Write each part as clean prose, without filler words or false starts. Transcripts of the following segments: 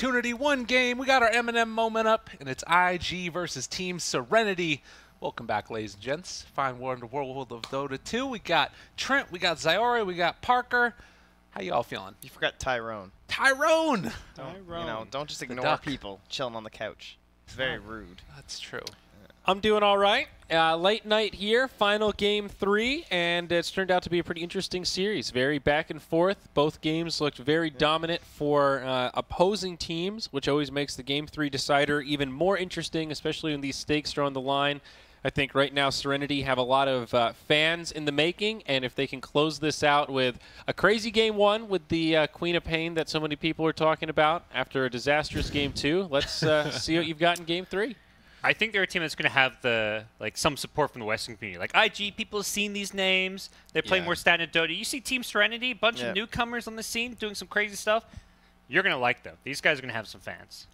opportunity, one game. We got our M&M moment up, and it's IG versus Team Serenity. Welcome back, ladies and gents. Fine world of Dota 2. We got Trent, we got Zyori, we got Parker. How y'all feeling? You forgot Tyrone. Tyrone! Don't just ignore people chilling on the couch. It's very rude. That's true. I'm doing all right. Late night here, final game 3, and it's turned out to be a pretty interesting series. Very back and forth. Both games looked very dominant for opposing teams, which always makes the game 3 decider even more interesting, especially when these stakes are on the line. I think right now Serenity have a lot of fans in the making, and if they can close this out with a crazy game 1 with the Queen of Pain that so many people are talking about after a disastrous game 2, let's see what you've got in game 3. I think they're a team that's going to have some support from the Western community. Like IG, people have seen these names. They play more standard Dota. You see Team Serenity, a bunch of newcomers on the scene doing some crazy stuff. You're going to like them. These guys are going to have some fans.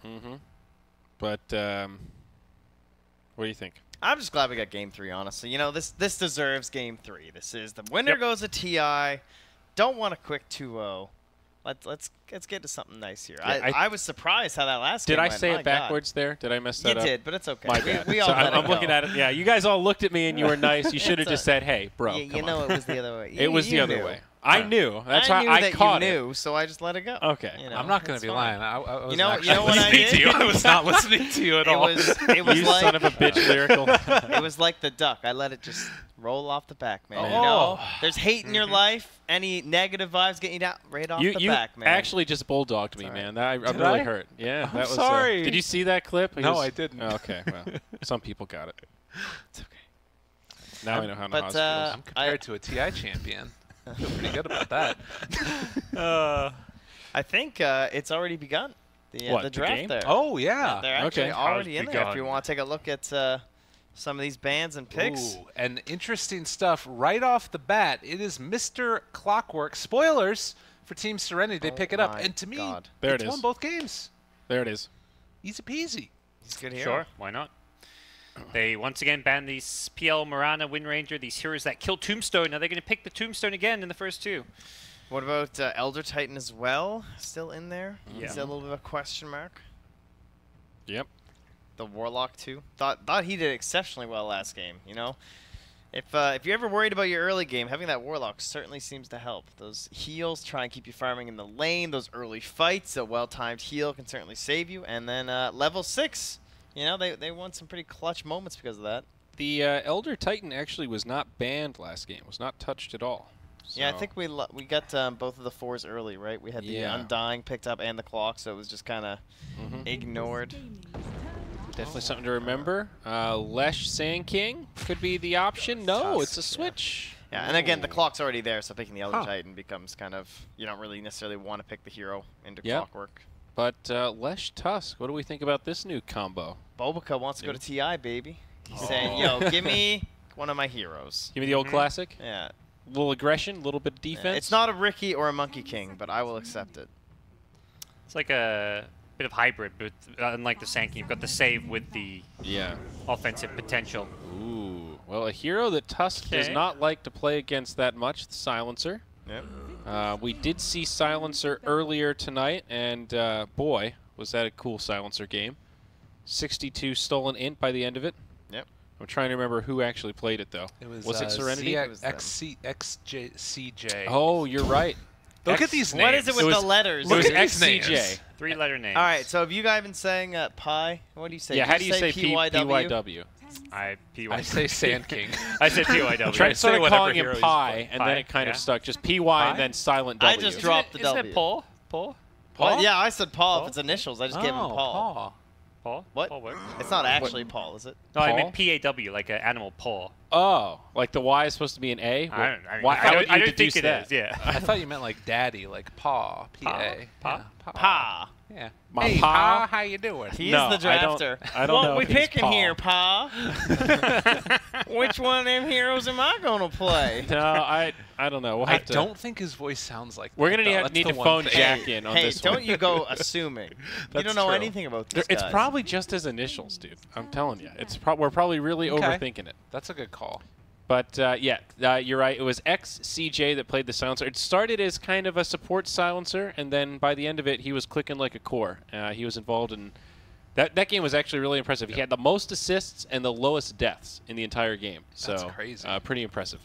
But what do you think? I'm just glad we got game 3, honestly. You know, this deserves game 3. This is the winner goes to TI. Don't want a quick 2-0. Let's get to something nice here. Yeah, I was surprised how that last game went. Did I say it backwards there? Did I mess that up? You did, but it's okay. My bad. We all I'm looking at it. Yeah, you guys all looked at me and you were nice. You should have just said, "Hey, bro." You know it was the other way. It was the other way. I knew. That's why I caught it. I knew, so I just let it go. Okay. You know, I'm not going to be lying. I was you know what I did? To you. I was not listening to you at all. It was you like, son of a bitch, Lyrical. It was like the duck. I let it just roll off the back, man. You know, there's hate in your life. Any negative vibes getting you down right off the back, man. You actually just bulldogged me, man. I'm really hurt. Yeah, that was. Sorry. Did you see that clip? No, I didn't. Oh, okay, well, some people got it. It's okay. Now I know how Nas feels. I'm compared to a TI champion. I feel pretty good about that. I think it's already begun. The draft game? there. Oh, yeah. They're actually already in there. If you begun. want to take a look at some of these bands and picks. Ooh, and interesting stuff right off the bat. It is Mr. Clockwork. Spoilers for Team Serenity. They pick it up. And to me, it's won both games. There it is. Easy peasy. He's good here. Sure, why not? They once again banned these PL, Marana, Wind Ranger, these heroes that kill Tombstone. Now they're going to pick the Tombstone again in the first 2. What about Elder Titan as well? Still in there? Yeah. Still a little bit of a question mark. Yep. The Warlock too. Thought he did exceptionally well last game. You know, if you're ever worried about your early game, having that Warlock certainly seems to help. Those heals try and keep you farming in the lane. Those early fights, a well-timed heal can certainly save you. And then level 6. You know, they won some pretty clutch moments because of that. The Elder Titan actually was not banned last game. Was not touched at all. So. Yeah, I think we got both of the 4s early, right? We had the Undying picked up and the Clock, so it was just kind of ignored. Definitely something to remember. Lesh Sand King could be the option. No, it's a switch. Yeah, and again, the Clock's already there, so picking the Elder Titan becomes kind of, you don't really necessarily want to pick the hero into Clockwork. But Lesh Tusk, what do we think about this new combo? Bobica wants to go to TI, baby. He's saying, yo, give me one of my heroes. Give me the old classic? Yeah. A little aggression, a little bit of defense. It's not a Ricky or a Monkey King, but I will accept it. It's like a bit of hybrid, but unlike the Sand King, you've got the save with the offensive potential. Ooh. Well, a hero that Tusk does not like to play against that much, the Silencer. Yep. We did see Silencer earlier tonight, and boy, was that a cool Silencer game. 62 stolen int by the end of it. Yep. I'm trying to remember who actually played it, though. Was it Serenity? XCJ. Oh, you're right. Look at these names. What is it with the letters? It was Look at these XCJ. names. 3-letter names. All right, so have you guys been saying Pi? What do you say? Yeah, how do you say PYW? I say Sand King. I said PYW. Trent started calling him Pi, and then it kind of stuck. Just PY and then silent W. I just dropped the W. Isn't it Paul? Paul? Well, yeah, I said Paul. If it's initials, I just gave him Paul. Paul? What? Paul works. It's not actually Paul, is it? No, I meant PAW, like an animal paw. Oh, like the Y is supposed to be an A? I don't think it is, yeah. I thought you meant like daddy, like paw, P-A. Pa? Pa. Yeah. My hey, Pa? how you doing? He is the drafter. I don't know what we if he's picking here, Pa? Which one of them heroes am I going to play? No, I don't know. We'll I have to. don't think his voice sounds like We're that. going to need to phone Jack in on this one. Hey, don't you go assuming. You don't know anything about this It's guy. probably just his initials, dude. I'm telling you. We're probably really overthinking it. That's a good call. But yeah, you're right. It was XCJ that played the silencer. It started as kind of a support silencer, and then by the end of it, he was clicking like a core. He was involved in that game was actually really impressive. He had the most assists and the lowest deaths in the entire game. That's so crazy. Pretty impressive.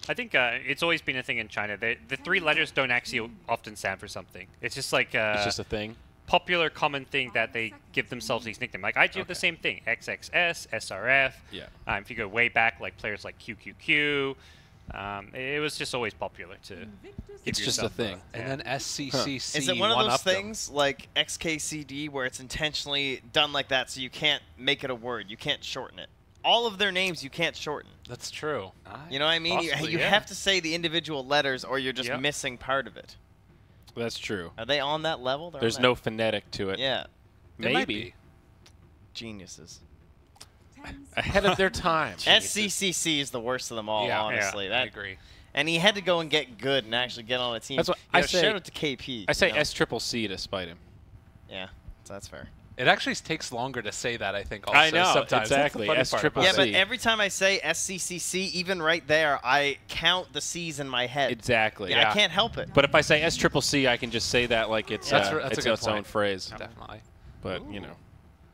I think it's always been a thing in China. The 3 letters don't actually often stand for something. It's just like It's just a thing. popular common thing that they give themselves these nicknames. Like IG have the same thing, XXS, SRF. Yeah. If you go way back, like players like QQQ, it was just always popular to give It's just a yourself thing. And then SCCC. Is it one of those one-upped them. things like XKCD where it's intentionally done like that so you can't make it a word? You can't shorten it. All of their names you can't shorten. That's true. You know what I mean? Possibly, You yeah. have to say the individual letters or you're just Yep. missing part of it. That's true. Are they on that level? They're on There's that- no phonetic to it. Yeah. It might Maybe. be. Geniuses. Ahead of their time. SCCC is the worst of them all, Yeah, honestly. I That agree. And he had to go and get good and actually get on a team. That's what You I know, say- shout out to KP. I say you know? SCCC to spite him. Yeah, so that's fair. It actually takes longer to say that, I think, also I know, sometimes. That's the exactly. funny part about SCCC. Yeah, it. but every time I say SCCC, even right there, I count the C's in my head. Exactly. Yeah, I can't help it. But if I say SCCC, I can just say that like it's That's a it's good its own point. phrase. Definitely. But you know,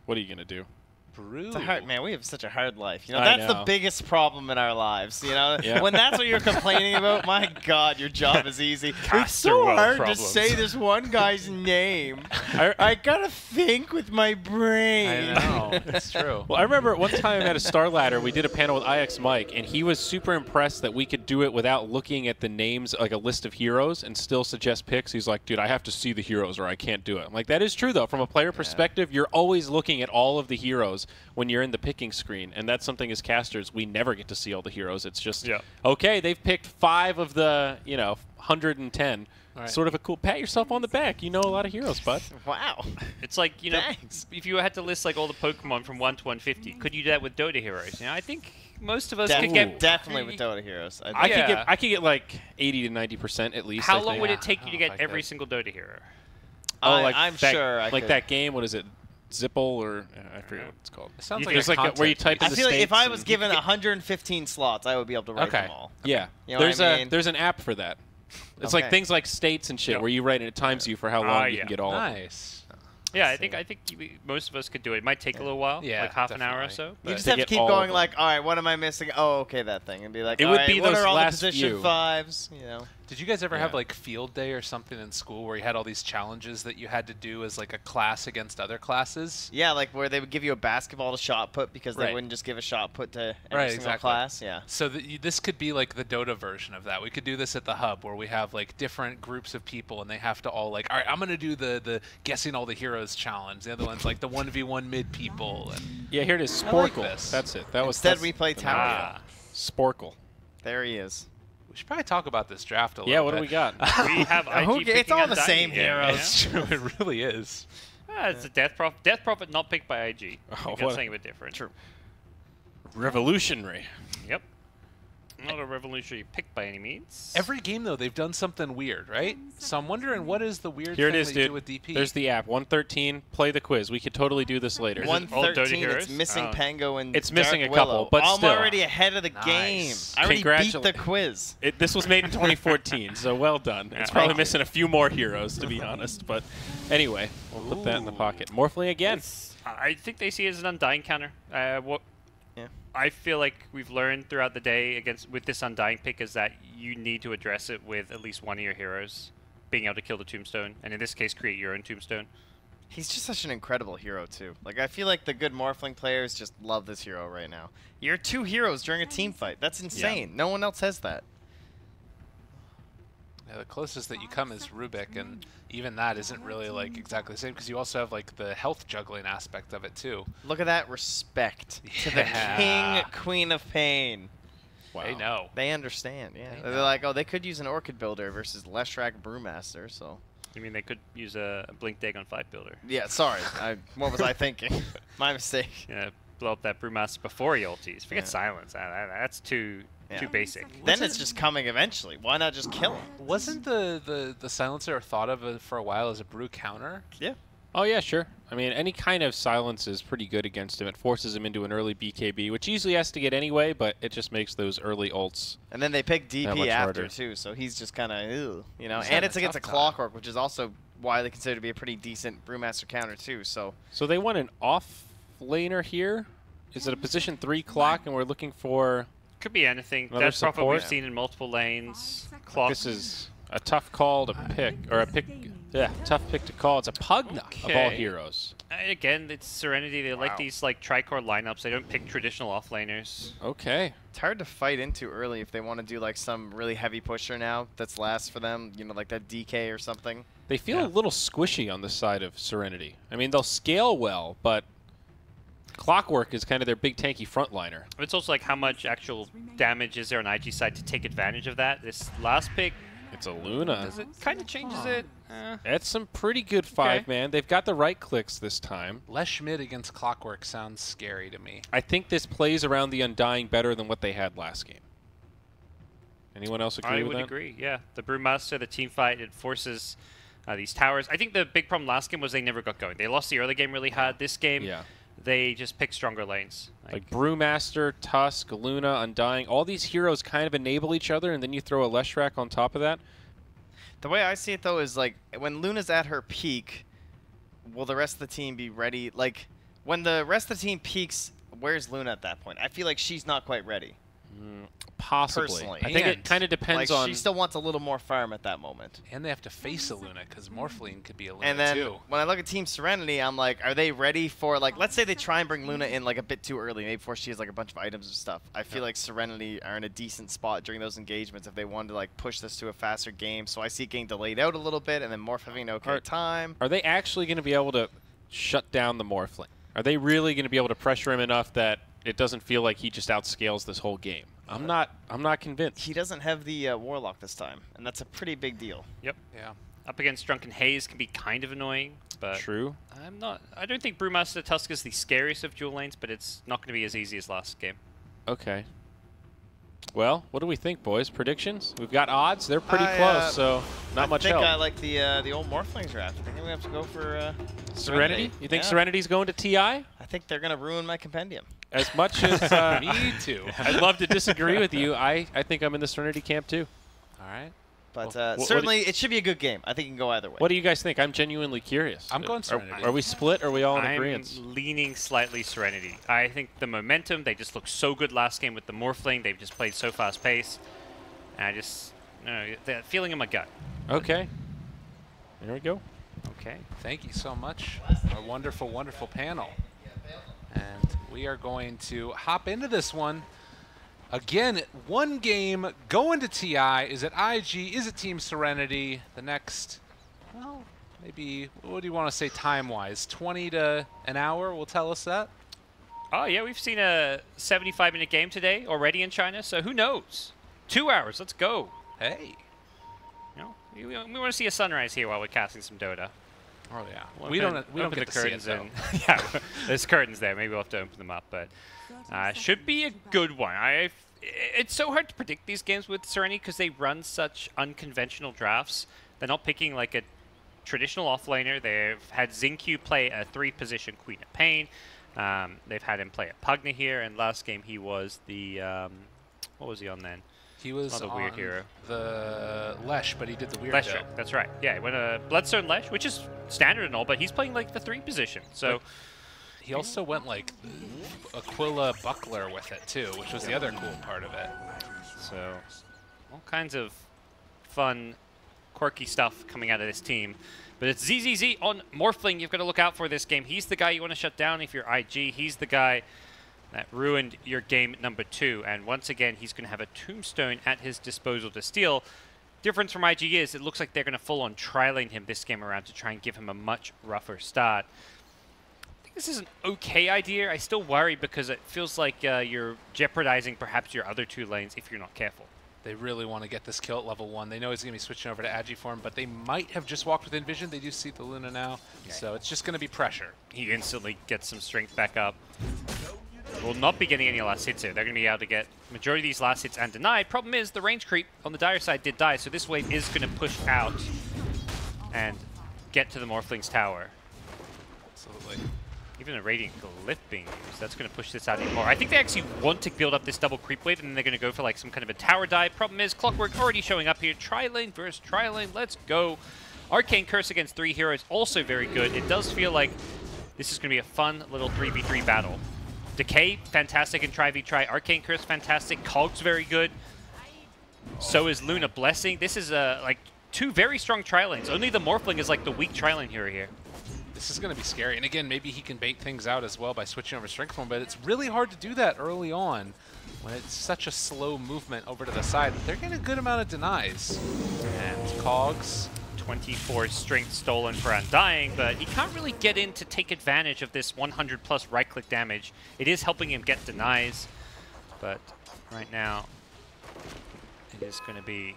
what are you gonna do? Brew. It's a hard, man, we have such a hard life. You know, I that's the know. biggest problem in our lives. You know, Yeah. when that's what you're complaining about, my God, your job is easy. It's Caster so world hard problems. to say this one guy's name. I- I gotta think with my brain. I know. It's true. Well, I remember one time at a Star Ladder, we did a panel with IX Mike, and he was super impressed that we could do it without looking at the names, like a list of heroes, and still suggest picks. He's like, dude, I have to see the heroes or I can't do it. I'm like, that is true, though. From a player perspective, you're always looking at all of the heroes when you're in the picking screen, and that's something as casters, we never get to see all the heroes. It's just, okay, they've picked 5 of the, 110. Right. Sort of a cool, pat yourself on the back. You know a lot of heroes, bud. Wow. It's like, Thanks. if you had to list like all the Pokemon from 1 to 150, could you do that with Dota heroes? I think most of us could get Definitely with Dota Heroes. I Yeah. could get like 80 to 90% at least. How I long think. would it take you I to don't get think every that- single Dota hero? I'm that, sure I like could. that game. What is it? Zipple or I forget what it's called. It sounds You like It's a like where you content type in I the feel like if states I was and- given 115 slots, I would be able to write Okay. them all. Yeah, You know what I mean? there's an app for that. It's like Okay. things like states and shit Yep. where you write and it times you for how long you yeah. can get all of them. Nice. Yeah, I think most of us could do it. It might take a little while, Yeah, like half an hour or definitely. so. You but- just to have to get keep all of going them. like, all right, what am I missing? Oh, okay, that thing. And be like, It all would right, be what those are all the last position few. 5s? You know. Did you guys ever have Yeah. like field day or something in school where you had all these challenges that you had to do as like a class against other classes? Yeah, like where they would give you a basketball to shot put because they Right. wouldn't just give a shot put to every Right, single exactly. class. Yeah. So this could be like the Dota version of that. We could do this at the hub where we have like different groups of people and they have to all like, all right, I'm gonna do the guessing all the heroes challenge. The other one's like the 1v1 mid people. And Yeah, here it is. I like Sporkle. this. That's it. That was Instead, we play Tower. Ah, Sporkle. There he is. we should probably talk about this draft a little Yeah, bit. what do we got? we have IG It's picking all on the Dynasty. same heroes. It's true. It really is. It's a Death Prophet. Death Prophet not picked by IG. Oh, I think what? that's something a bit different. True. Revolutionary. Yep. Not a revolutionary pick by any means. Every game though, they've done something weird, right? So I'm wondering what is the weird Here thing it is, that you dude. do with DP? There's the app. 113. Play the quiz. We could totally do this later. Is it all Dota 113. heroes? It's missing Oh. Pango and It's missing Dark a couple, Willow. but I'm still. already ahead of the Nice. game. I already beat the quiz. This was made in 2014, so well done. It's Yeah. probably Thank you. missing a few more heroes, to be honest. But anyway, we'll put that in the pocket. Morphling again. I think they see it as an Undying counter. What Yeah. I feel like we've learned throughout the day with this Undying pick is that you need to address it with at least one of your heroes being able to kill the tombstone, and in this case, create your own tombstone. He's just such an incredible hero, too. Like, I feel like the good Morphling players just love this hero right now. You're 2 heroes during a team fight. That's insane. No one else has that. Yeah, the closest that you come is Rubik, and even that isn't really like exactly the same because you also have like the health juggling aspect of it too. Look at that respect to the Yeah. King, Queen of Pain. Wow. They know. They understand, yeah. They They're know. like, oh, they could use an Orchid Builder versus Leshrac Brewmaster, so... I mean, they could use a Blink Dagon 5 builder. Yeah, sorry. What was I thinking? My mistake. Blow up that Brewmaster before he ulties. Forget Yeah. silence. That's too Yeah. basic. Then it's just coming eventually. Why not just kill him? Wasn't the silencer thought of for a while as a brew counter? Yeah. Oh, yeah, sure. I mean, any kind of silence is pretty good against him. It forces him into an early BKB, which usually has to get anyway, but it just makes those early ults. And then they pick DP after, harder. too, so he's just kind of, you know. He's And having it's a against a tough Clockwork, which is also widely considered to be a pretty decent Brewmaster counter, too, so. So they want an off laner here? Is it a position 3 clock, and we're looking for... Could be anything. Another That's probably support? we've seen in multiple lanes. Clock. This is a tough call to pick, or a pick... Yeah, tough pick to call. It's a Pugna of all Okay. heroes. Again, it's Serenity. They like these like tricore lineups. They don't pick traditional offlaners. Okay. It's hard to fight into early if they want to do like some really heavy pusher now that's last for them, you know, like that DK or something. They feel a little squishy on the side of Serenity. I mean, they'll scale well, but Clockwork is kind of their big tanky frontliner. It's also like how much actual damage is there on IG side to take advantage of that. This last pick, It's a Luna. does it kind of changes it? That's some pretty good 5-man. They've got the right clicks this time. Less Schmidt against Clockwork sounds scary to me. I think this plays around the Undying better than what they had last game. Anyone else agree I with would that? agree, yeah. The Brewmaster, the team fight, it forces these towers. I think the big problem last game was they never got going. They lost the early game really hard. This game, they just picked stronger lanes. Like Brewmaster, Tusk, Luna, Undying, all these heroes kind of enable each other, and then you throw a Leshrac on top of that. The way I see it, though, is like when Luna's at her peak, will the rest of the team be ready? Like when the rest of the team peaks, where's Luna at that point? I feel like she's not quite ready. Possibly. Personally. I think it And, kind of depends Like on... she still wants a little more farm at that moment. And they have to face a Luna, because Morphling could be a Luna, And then too. when I look at Team Serenity, I'm like, are they ready for, like, let's say they try and bring Luna in like a bit too early, maybe before she has like a bunch of items and stuff. I feel like Serenity are in a decent spot during those engagements if they wanted to like push this to a faster game. So I see it getting delayed out a little bit, and then Morph having an okay time. Are they actually going to be able to shut down the Morphling? Are they really going to be able to pressure him enough that it doesn't feel like he just outscales this whole game? I'm not convinced. He doesn't have the Warlock this time, and that's a pretty big deal. Yep. Yeah. Up against Drunken Haze can be kind of annoying, but True. I don't think Brewmaster Tusk is the scariest of dual lanes, but it's not going to be as easy as last game. Okay. Well, what do we think, boys? Predictions? We've got odds. They're pretty close, so not much help. I think I like the old Morphlings draft. I think we have to go for Serenity? You think Yeah. Serenity's going to TI? I think they're going to ruin my compendium. As much as Me too. I'd love to disagree with you, I think I'm in the Serenity camp too. All right. But what certainly, it should be a good game. I think it can go either way. What do you guys think? I'm genuinely curious. I'm going Serenity. Are we split? Or are we all in I'm agreement? leaning slightly Serenity. I think the momentum, they just looked so good last game with the Morphling. They've just played so fast-paced. And I just, that feeling in my gut. Okay. There we go. Okay. Thank you so much. A wonderful, wonderful panel. And we are going to hop into this one. Again, one game going to TI. Is it IG? Is it Team Serenity? The next, well, maybe, what do you want to say time-wise? 20 to an hour will tell us that? Oh, yeah, we've seen a 75-minute game today already in China, so who knows? 2 hours, let's go. Hey. We want to see a sunrise here while we're casting some Dota. Oh, yeah. We'll We don't open get the to see it, curtains though. yeah, there's curtains there. Maybe we'll have to open them up, but should be a good one. It's so hard to predict these games with Serenity because they run such unconventional drafts. They're not picking like a traditional offlaner. They've had Xingqiu play a 3-position Queen of Pain. They've had him play a Pugna here, and last game he was the what was he on then? He was Not a on weird hero. the Lesh, but he did the weird Lesh, though. that's right. Yeah, he went a Bloodstone Lesh, which is standard and all, but he's playing like the 3 position. So He also went like Aquila Buckler with it too, which was the other cool part of it. So all kinds of fun, quirky stuff coming out of this team. But it's ZZZ on Morphling you've got to look out for this game. He's the guy you want to shut down if you're IG. He's the guy that ruined your game number 2. And once again, he's going to have a Tombstone at his disposal to steal. Difference from IG is it looks like they're going to full-on tri-lane him this game around to try and give him a much rougher start. I think this is an okay idea. I still worry because it feels like you're jeopardizing perhaps your other 2 lanes if you're not careful. They really want to get this kill at level 1. They know he's going to be switching over to Agiform, but they might have just walked within vision. They do see the Luna now, so it's just going to be pressure. He instantly gets some strength back up. Will not be getting any last hits here. They're going to be able to get majority of these last hits and denied. Problem is the range creep on the dire side did die, so this wave is going to push out and get to the Morphling's tower. Even a Radiant Glyph being used. That's going to push this out even more. I think they actually want to build up this double creep wave, and then they're going to go for like some kind of a tower dive. Problem is, Clockwork already showing up here. Tri-lane versus Tri-lane. Let's go. Arcane Curse against 3 heroes, also very good. It does feel like this is going to be a fun little 3v3 battle. Decay, fantastic in Tri-v-Tri. Arcane Curse, fantastic. Cog's very good. So is Luna Blessing. This is like 2 very strong Tri-lanes. Only the Morphling is like the weak Tri-lane hero here. This is going to be scary. And again, maybe he can bait things out as well by switching over Strength Form, but it's really hard to do that early on when it's such a slow movement over to the side. But they're getting a good amount of denies. And Cogs. 24 strength stolen for Undying, but he can't really get in to take advantage of this 100 plus right-click damage. It is helping him get denies, but right now it is going to be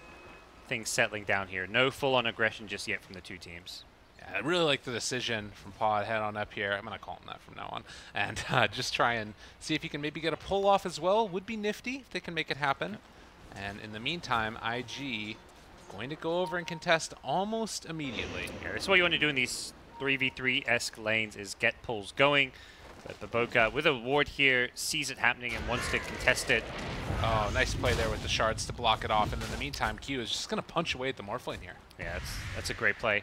things settling down here. No full-on aggression just yet from the 2 teams. I really like the decision from Pod. Head on up here. I'm going to call him that from now on. And just try and see if he can maybe get a pull-off as well. Would be nifty if they can make it happen. And in the meantime, IG going to go over and contest almost immediately. Yeah, that's what you want to do in these 3v3-esque lanes is get pulls going. But Baboka, with a ward here, sees it happening and wants to contest it. Oh, nice play there with the shards to block it off. And in the meantime, Q is just going to punch away at the Morphling here. Yeah, that's a great play.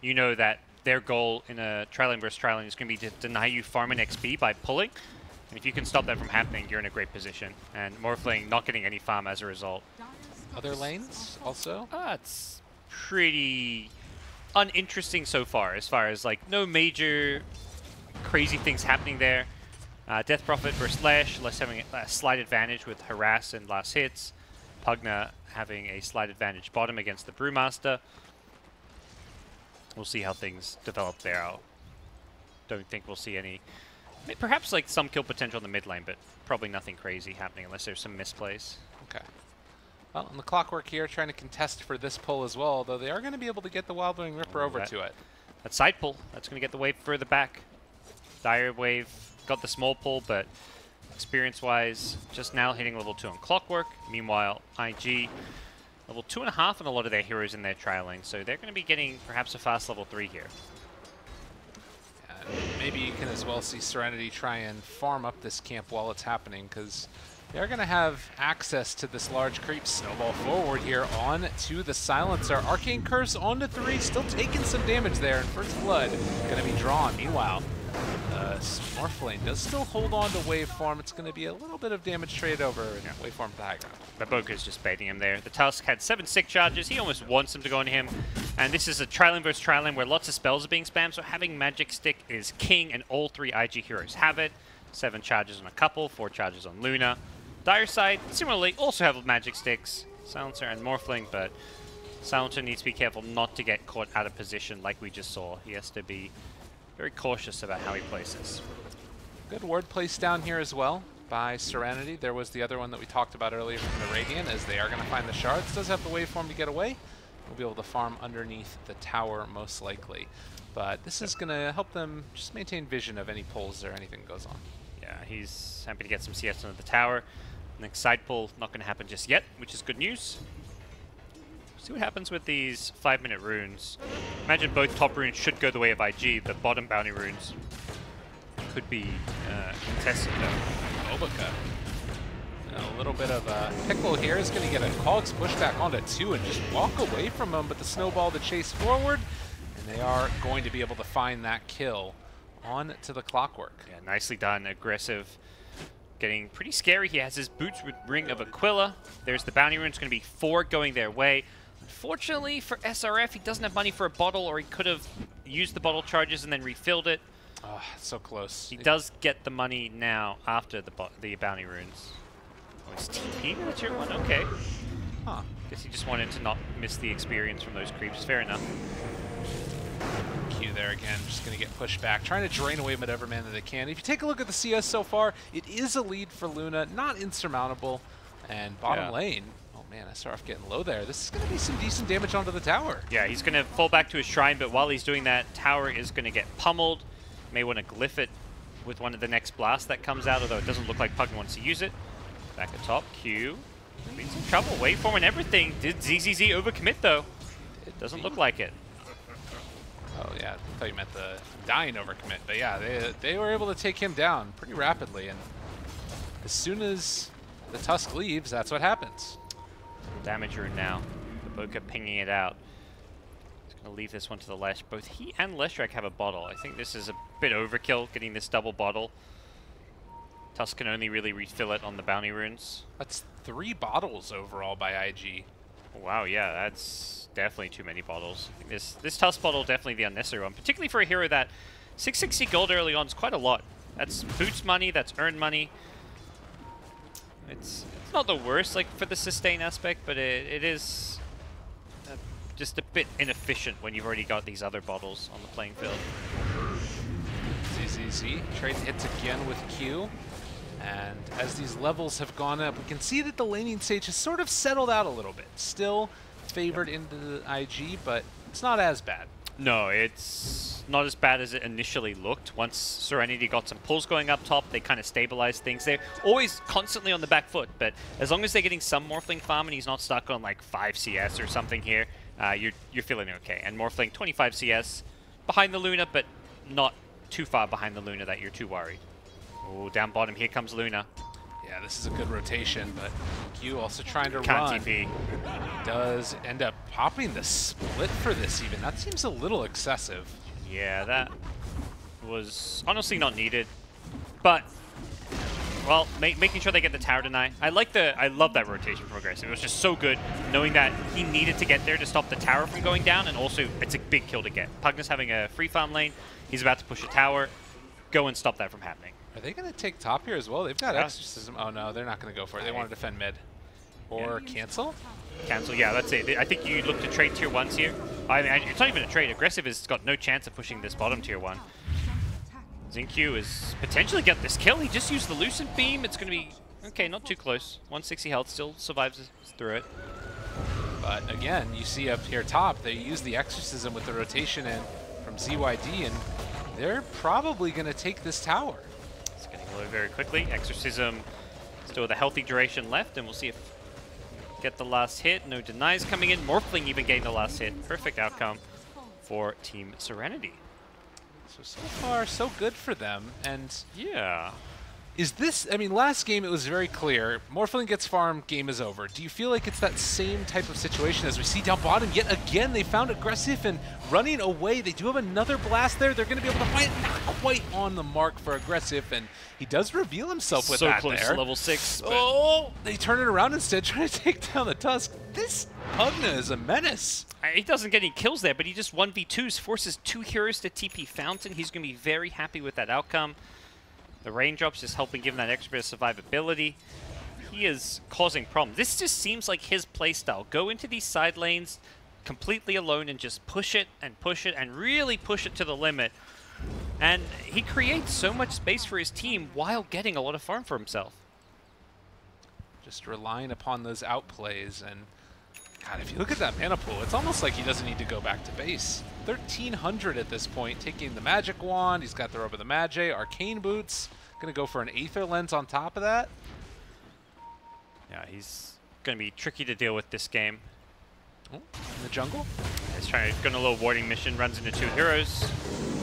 You know that their goal in a tri-lane versus tri-lane is going to be to deny you farm and XP by pulling. And if you can stop that from happening, you're in a great position. And Morphling not getting any farm as a result. Other lanes also? It's pretty uninteresting so far as like no major crazy things happening there. Death Prophet versus Lash, Lash having a slight advantage with Harass and last hits. Pugna having a slight advantage bottom against the Brewmaster. We'll see how things develop there. I don't think we'll see any, perhaps like some kill potential in the mid lane, but probably nothing crazy happening unless there's some misplays. Okay. Well, and the Clockwork here trying to contest for this pull as well, although they are going to be able to get the Wildwing Ripper over to it. That side pull, that's going to get the wave further back. Dire Wave got the small pull, but experience-wise, just now hitting level 2 on Clockwork. Meanwhile, IG, level 2.5 on a lot of their heroes in their trialing, so they're going to be getting perhaps a fast level 3 here. And maybe you can as well see Serenity try and farm up this camp while it's happening, because they're going to have access to this large creep. Snowball forward here on to the Silencer. Arcane Curse on to 3, still taking some damage there, and First Blood going to be drawn. Meanwhile, Morphling does still hold on to Waveform. It's going to be a little bit of damage traded over in Waveform to the high ground. Baboka's just baiting him there. The Tusk had 7 sick charges. He almost wants them to go on him. And this is a tri-lane versus tri-lane where lots of spells are being spammed, so having Magic Stick is king, and all 3 IG heroes have it. 7 charges on a couple, 4 charges on Luna. Dire side, similarly, also have Magic Sticks, Silencer and Morphling, but Silencer needs to be careful not to get caught out of position like we just saw. He has to be very cautious about how he places. Good ward place down here as well by Serenity. There was the other one that we talked about earlier from the Radiant, as they are going to find the shards. Does have the waveform to get away. We'll be able to farm underneath the tower most likely. But this is going to help them just maintain vision of any pulls or anything goes on. Yeah, he's happy to get some CS under the tower. Next side pull, not going to happen just yet, which is good news. See what happens with these 5-minute runes. Imagine both top runes should go the way of IG. The bottom bounty runes could be contested though. Baboka. A little bit of a pickle here is going to get a Cogs pushback onto 2 and just walk away from him, but the snowball to chase forward, and they are going to be able to find that kill on to the Clockwork. Yeah, nicely done. Aggressive. Getting pretty scary. He has his boots with Ring of Aquila. There's the bounty rune. It's going to be 4 going their way. Unfortunately for SRF, he doesn't have money for a bottle, or he could have used the bottle charges and then refilled it. Oh, so close. He does get the money now after the bounty runes. Oh, it's TP with the tier 1? Okay. Huh. Guess he just wanted to not miss the experience from those creeps. Fair enough. Q there again, just going to get pushed back, trying to drain away whatever mana they can. If you take a look at the CS so far, it is a lead for Luna, not insurmountable. And bottom lane, oh man, SRF getting low there. This is going to be some decent damage onto the tower. Yeah, he's going to fall back to his shrine, but while he's doing that, tower is going to get pummeled. May want to glyph it with one of the next blasts that comes out, although it doesn't look like Pugna wants to use it. Back at top, Q. In some trouble, waveform and everything. Did ZZZ overcommit though? It doesn't look like it. Oh yeah, I thought you meant the dying overcommit. But yeah, they were able to take him down pretty rapidly, and as soon as the Tusk leaves, that's what happens. Damage rune now. The Boka pinging it out. He's going to leave this one to the Lesh. Both he and Leshrac have a bottle. I think this is a bit overkill, getting this double bottle. Tusk can only really refill it on the bounty runes. That's 3 bottles overall by IG. Wow, yeah, that's definitely too many bottles. I think this Tusk bottle definitely the unnecessary one, particularly for a hero that 660 gold early on is quite a lot. That's boots money, that's earned money. It's not the worst, like, for the sustain aspect, but it is just a bit inefficient when you've already got these other bottles on the playing field. ZZZ trade hits again with Q. And as these levels have gone up, we can see that the laning stage has sort of settled out a little bit. Still favored into the IG, but it's not as bad. No, it's not as bad as it initially looked. Once Serenity got some pulls going up top, they kind of stabilized things. They're always constantly on the back foot, but as long as they're getting some Morphling farm and he's not stuck on like 5 CS or something here, you're feeling okay. And Morphling 25 CS behind the Luna, but not too far behind the Luna that you're too worried. Oh, down bottom, here comes Luna. Yeah, this is a good rotation, but Q also trying to Can't run. TP. Does end up popping the split for this even. That seems a little excessive. Yeah, that was honestly not needed. But, well, making sure they get the tower deny. I love that rotation from Aggressive. It was just so good knowing that he needed to get there to stop the tower from going down, and also it's a big kill to get. Pugna's having a free farm lane. He's about to push a tower. Go and stop that from happening. Are they going to take top here as well? They've got Exorcism. Oh no, they're not going to go for it. They want to defend mid. Or cancel? Cancel, yeah, that's it. I think you look to trade tier 1s here. I mean, it's not even a trade. Aggressive has got no chance of pushing this bottom tier 1. Xingqiu is potentially get this kill. He just used the Lucent Beam. It's going to be, okay, not too close. 160 health, still survives through it. But again, you see up here top, they use the Exorcism with the rotation in from ZYD, and they're probably going to take this tower. It's getting low very quickly. Exorcism still with a healthy duration left, and we'll see if get the last hit. No denies coming in. Morphling even getting the last hit. Perfect outcome for Team Serenity. So far, so good for them. And yeah. Is this, I mean, last game it was very clear. Morphling gets farmed, game is over. Do you feel like it's that same type of situation as we see down bottom? Yet again, they found Aggressive and running away. They do have another blast there. They're going to be able to find it. Not quite on the mark for Aggressive, and he does reveal himself with that close there. to level 6. Oh, they turn it around instead, trying to take down the Tusk. This Pugna is a menace. He doesn't get any kills there, but he just 1v2s, forces 2 heroes to TP Fountain. He's going to be very happy with that outcome. The raindrops just helping give him that extra bit of survivability. He is causing problems. This just seems like his playstyle. Go into these side lanes completely alone and just push it and really push it to the limit. And he creates so much space for his team while getting a lot of farm for himself. Just relying upon those outplays, and God, if you look at that mana pool, it's almost like he doesn't need to go back to base. 1,300 at this point, taking the Magic Wand. He's got the Robe of the Magi, Arcane Boots. Going to go for an Aether Lens on top of that. Yeah, he's going to be tricky to deal with this game. Oh, in the jungle. He's trying to go on a little warding mission, runs into 2 heroes.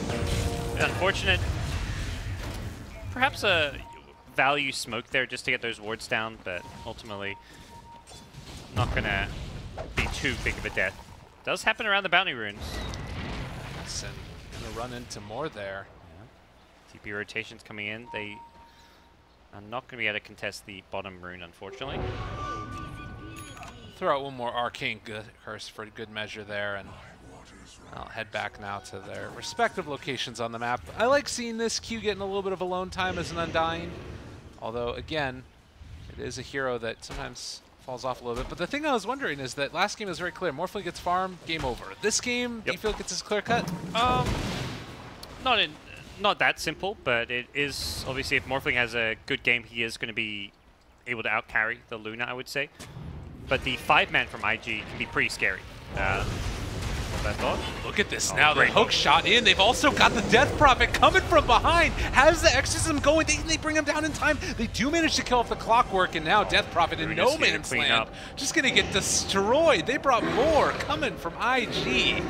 It's unfortunate. Perhaps a value smoke there just to get those wards down, but ultimately not going to be too big of a death. Does happen around the bounty runes. Yes, and gonna run into more there. Yeah. TP rotations coming in. They are not going to be able to contest the bottom rune, unfortunately. Throw out one more Arcane Curse for good measure there, and I'll head back now to their respective locations on the map. I like seeing this Q getting a little bit of alone time as an Undying, although again, it is a hero that sometimes falls off a little bit. But the thing I was wondering is that last game was very clear. Morphling gets farm, game over. This game, do you feel like it's as clear cut? Not that simple, but it is obviously if Morphling has a good game, he is going to be able to outcarry the Luna, I would say. But the 5-man from IG can be pretty scary. That thought. Look at this now. The hook shot in. They've also got the Death Prophet coming from behind. Has the Exorcism going. They bring him down in time. They do manage to kill off the Clockwork, and now Death Prophet in no man's land. Just going to get destroyed. They brought more coming from IG.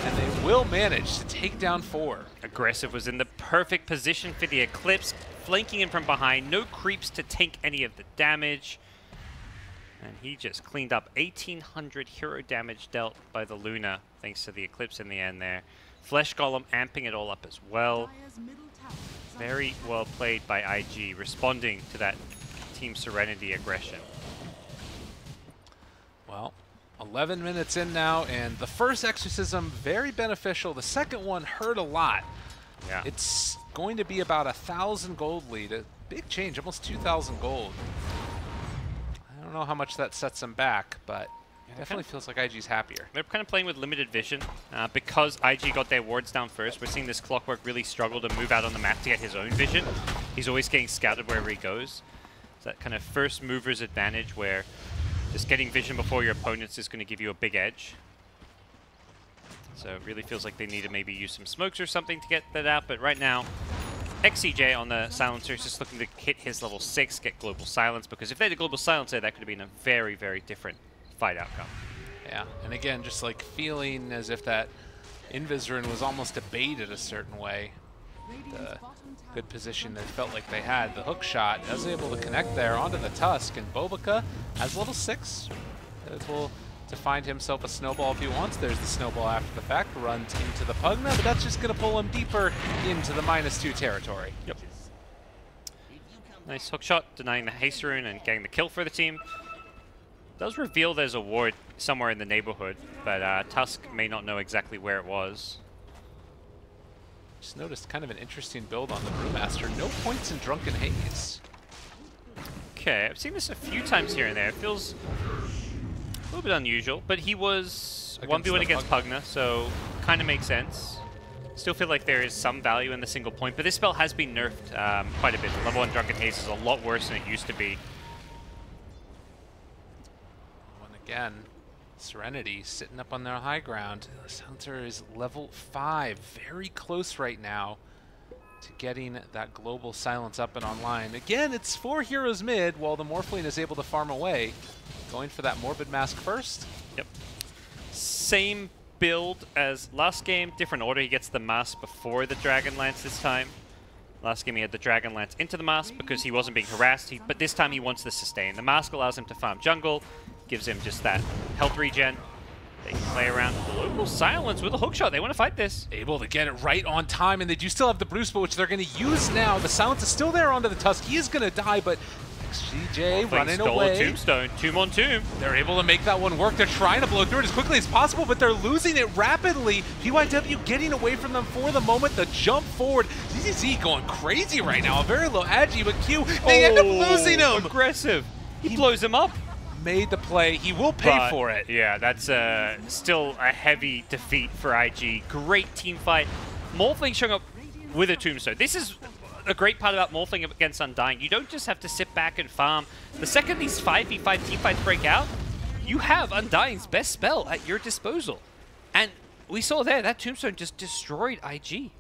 And they will manage to take down 4. Aggressive was in the perfect position for the Eclipse, flanking him from behind. No creeps to tank any of the damage. And he just cleaned up 1,800 hero damage dealt by the Luna, thanks to the Eclipse in the end there. Flesh Golem amping it all up as well. Very well played by IG, responding to that Team Serenity aggression. Well, 11 minutes in now, and the first exorcism, very beneficial. The second one hurt a lot. Yeah. It's going to be about 1,000 gold lead. A big change, almost 2,000 gold. I don't know how much that sets them back, but it definitely feels like IG's happier. They're kind of playing with limited vision. Because IG got their wards down first, we're seeing this Clockwork really struggle to move out on the map to get his own vision. He's always getting scouted wherever he goes. It's that kind of first mover's advantage where just getting vision before your opponents is going to give you a big edge. So it really feels like they need to maybe use some smokes or something to get that out, but right now, XCJ on the Silencer is just looking to hit his level 6, get Global Silence, because if they had a Global Silencer, that could have been a very, very different fight outcome. Yeah, and again, just like feeling as if that Invis rune was almost debated a certain way. The good position that felt like they had. The hook shot was able to connect there onto the Tusk, and Bobica has level 6. Able to find himself a snowball if he wants. There's the snowball after the fact, runs into the Pugna, but that's just going to pull him deeper into the -2 territory. Yep. Nice hook shot, denying the haste rune and getting the kill for the team. Does reveal there's a ward somewhere in the neighborhood, but Tusk may not know exactly where it was. Just noticed kind of an interesting build on the Brewmaster. No points in Drunken Haze. Okay, I've seen this a few times here and there. It feels a little bit unusual, but he was 1v1 against Pugna, so kind of makes sense. Still feel like there is some value in the single point, but this spell has been nerfed quite a bit. Level 1 Drunken Haze is a lot worse than it used to be. And again, Serenity sitting up on their high ground. Silencer is level 5, very close right now to getting that Global Silence up and online. Again, it's 4 heroes mid, while the Morphling is able to farm away. Going for that Morbid Mask first. Yep. Same build as last game, different order. He gets the Mask before the Dragon Lance this time. Last game he had the Dragon Lance into the Mask because he wasn't being harassed, but this time he wants the sustain. The Mask allows him to farm jungle, gives him just that health regen. They can play around Global Silence with a hookshot. They want to fight this. Able to get it right on time, and they do still have the Bruce, which they're going to use now. The Silence is still there onto the Tusk. He is going to die, but XCJ running away. Tombstone, Tomb on Tomb. They're able to make that one work. They're trying to blow through it as quickly as possible, but they're losing it rapidly. PYW getting away from them for the moment. The jump forward. ZZZ going crazy right now. A very low agi, but Q, they end up losing him. Aggressive. He blows him up. Made the play. He will pay for it. Yeah, that's still a heavy defeat for IG. Great team fight. Morphling showing up with a Tombstone. This is a great part about Morphling against Undying. You don't just have to sit back and farm. The second these 5v5 team fights break out, you have Undying's best spell at your disposal. And we saw there, that Tombstone just destroyed IG.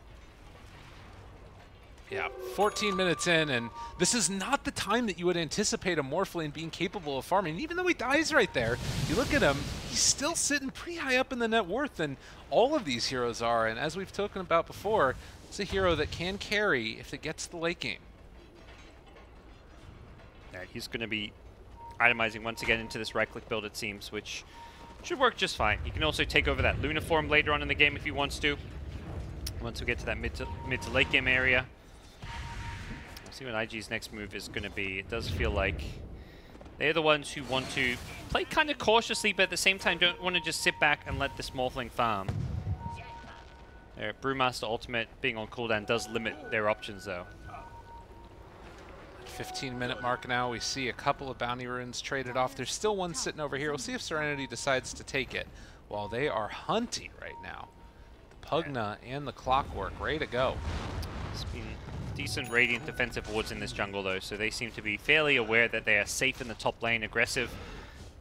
Yeah, 14 minutes in, and this is not the time that you would anticipate a Morphling being capable of farming. Even though he dies right there, you look at him, he's still sitting pretty high up in the net worth, and all of these heroes are. And as we've spoken about before, it's a hero that can carry if it gets the late game. Yeah, he's going to be itemizing once again into this right-click build, it seems, which should work just fine. He can also take over that Luna form later on in the game if he wants to, once we get to that mid to late game area. See what IG's next move is going to be. It does feel like they're the ones who want to play kind of cautiously, but at the same time don't want to just sit back and let this Morphling farm. Their Brewmaster ultimate being on cooldown does limit their options, though. 15-minute mark now, we see a couple of bounty runes traded off. There's still one sitting over here. We'll see if Serenity decides to take it while they are hunting right now. The Pugna and the Clockwork ready to go. It's been decent Radiant defensive wards in this jungle, though, so they seem to be fairly aware that they are safe in the top lane, aggressive,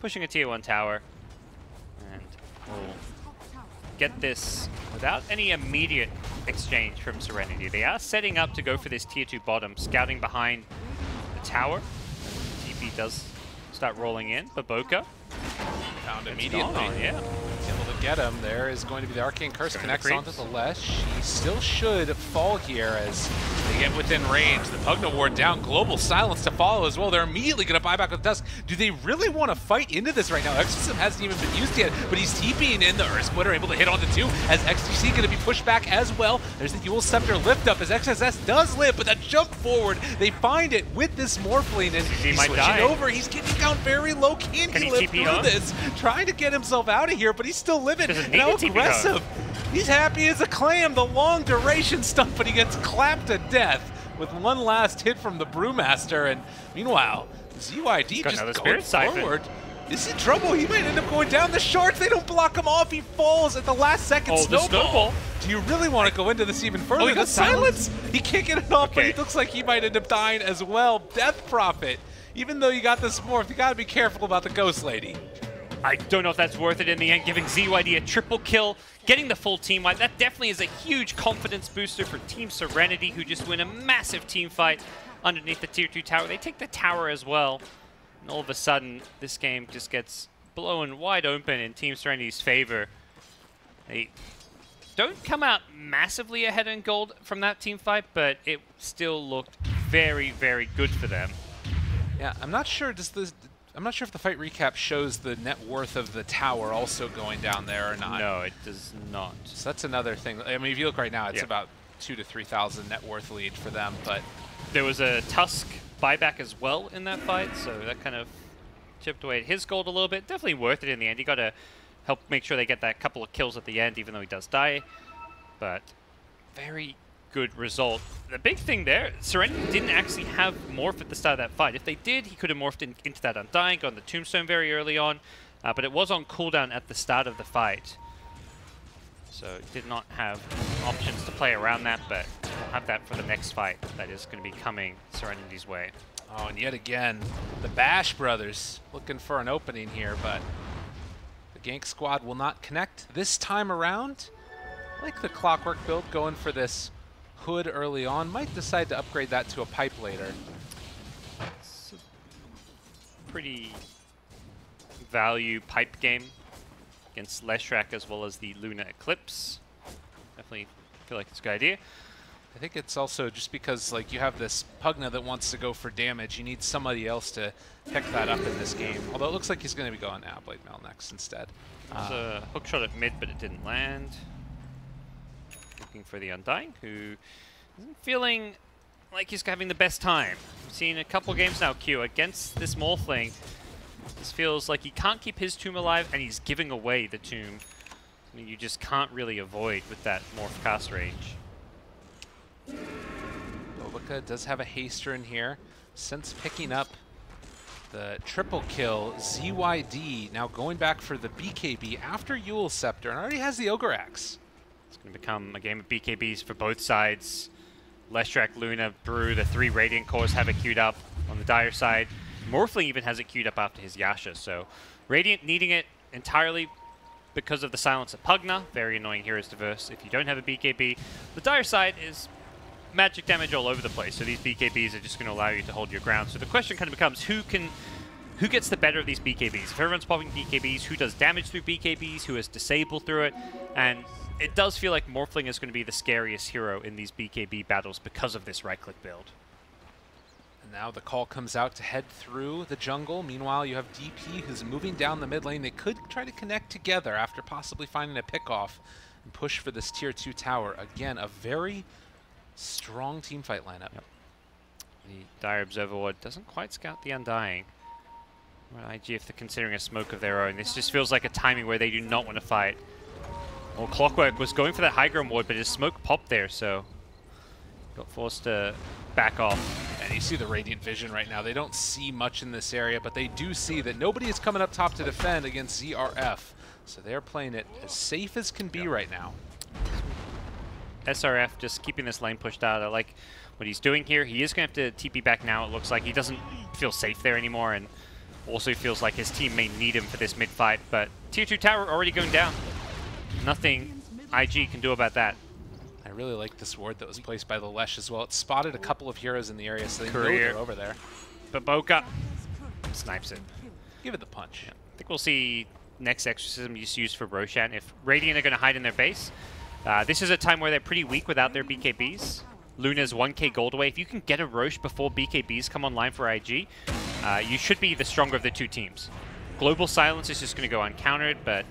pushing a tier 1 tower, and will get this without any immediate exchange from Serenity. They are setting up to go for this tier 2 bottom, scouting behind the tower. TP does start rolling in. Baboka found immediately. Yeah. Able to get him. There is going to be the Arcane Curse, connects onto the Lesh. He still should fall here as they get within range. The Pugna Ward down, Global Silence to follow as well. They're immediately going to buy back with Dusk. Do they really want to fight into this right now? Exorcism hasn't even been used yet, but he's TPing in. The Earth Splitter able to hit onto 2 as XTC going to be pushed back as well. There's the Eul Scepter lift up as XSS does live, but that jump forward, they find it with this Morphling, and he's switching over. He's getting down very low. Can he live through this? Trying to get himself out of here, but he's still living. And how aggressive. He's happy as a clam. The long duration stuff, but he gets clapped to death with one last hit from the Brewmaster. And meanwhile, ZYD just going forward. Is he in trouble? He might end up going down. The Sharks, they don't block him off. He falls at the last second. Snowball. Do you really want to go into this even further? He got silence. He kicking it off, but he looks like he might end up dying as well. Death Prophet. Even though you got this morph, you got to be careful about the Ghost Lady. I don't know if that's worth it in the end, giving ZYD a triple kill, getting the full team wipe. That definitely is a huge confidence booster for Team Serenity, who just win a massive team fight underneath the Tier 2 tower. They take the tower as well, and all of a sudden, this game just gets blown wide open in Team Serenity's favor. They don't come out massively ahead in gold from that team fight, but it still looked very, very good for them. Yeah, I'm not sure if the fight recap shows the net worth of the tower also going down there or not. No, it does not. So that's another thing. I mean, if you look right now, it's about 2,000 to 3,000 net worth lead for them. But there was a Tusk buyback as well in that fight, so that kind of chipped away at his gold a little bit. Definitely worth it in the end. You got to help make sure they get that couple of kills at the end, even though he does die. But very good result. The big thing there, Serenity didn't actually have morph at the start of that fight. If they did, he could have morphed into that Undying, got the Tombstone very early on, but it was on cooldown at the start of the fight. So did not have options to play around that, but we'll have that for the next fight that is going to be coming Serenity's way. Oh, and yet again, the Bash brothers looking for an opening here, but the gank squad will not connect this time around. I like the Clockwork build going for this Hood early on. Might decide to upgrade that to a pipe later. It's a pretty value pipe game against Leshrac as well as the Luna Eclipse. Definitely feel like it's a good idea. I think it's also just because like you have this Pugna that wants to go for damage. You need somebody else to pick that up in this game. Although it looks like he's going to be going Blade Mail next instead. There's a hook shot at mid, but it didn't land. Looking for the Undying, who isn't feeling like he's having the best time. We've seen a couple games now, Q, against this Morphling. This feels like he can't keep his tomb alive, and he's giving away the tomb. I mean, you just can't really avoid with that morph cast range. Bobica does have a haster in here. Since picking up the triple kill, ZYD now going back for the BKB after Eul Scepter, and already has the Ogre Axe. It's going to become a game of BKBs for both sides. Leshrac, Luna, Brew, the 3 Radiant Cores have it queued up on the Dire side. Morphling even has it queued up after his Yasha, so Radiant needing it entirely because of the silence of Pugna. Very annoying heroes to verse if you don't have a BKB. The Dire side is magic damage all over the place, so these BKBs are just going to allow you to hold your ground. So the question kind of becomes who gets the better of these BKBs? If everyone's popping BKBs, who does damage through BKBs, who has disable through it? And it does feel like Morphling is going to be the scariest hero in these BKB battles because of this right-click build. And now the call comes out to head through the jungle. Meanwhile, you have DP who's moving down the mid lane. They could try to connect together after possibly finding a pick-off and push for this Tier 2 tower. Again, a very strong teamfight lineup. Yep. The Dire Observer Ward doesn't quite scout the Undying. Well, IG, if they're considering a smoke of their own, this just feels like a timing where they do not want to fight. Well, Clockwork was going for that high ground ward, but his smoke popped there, so got forced to back off. And you see the Radiant Vision right now. They don't see much in this area, but they do see that nobody is coming up top to defend against ZRF. So they're playing it as safe as can be right now. SRF just keeping this lane pushed out. I like what he's doing here. He is going to have to TP back now. It looks like he doesn't feel safe there anymore, and also feels like his team may need him for this mid fight. But Tier 2 tower already going down. Nothing IG can do about that. I really like this ward that was placed by the Lesh as well. It spotted a couple of heroes in the area, so they know they're over there. Baboka snipes it. Give it the punch. Yeah. I think we'll see next Exorcism is used for Roshan. If Radiant are going to hide in their base, this is a time where they're pretty weak without their BKBs. Luna's 1k gold away. If you can get a Roche before BKBs come online for IG, you should be the stronger of the two teams. Global Silence is just going to go uncountered, but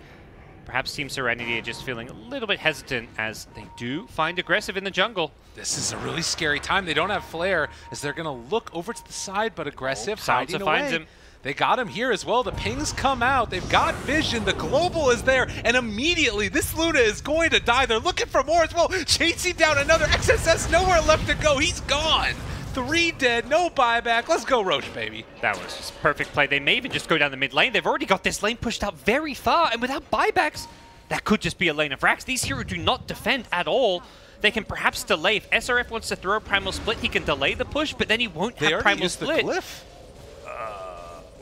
perhaps Team Serenity are just feeling a little bit hesitant as they do find aggressive in the jungle. This is a really scary time. They don't have Flare as they're going to look over to the side, but aggressive, hiding Silencer away. finds him. They got him here as well. The pings come out. They've got vision. The global is there. And immediately, this Luna is going to die. They're looking for more as well. Chasing down another XSS. Nowhere left to go. He's gone. 3 dead. No buyback. Let's go Roche, baby. That was just perfect play. They may even just go down the mid lane. They've already got this lane pushed out very far. And without buybacks, that could just be a lane of racks. These heroes do not defend at all. They can perhaps delay. If SRF wants to throw a Primal Split, he can delay the push, but then he won't have Primal Split. The glyph.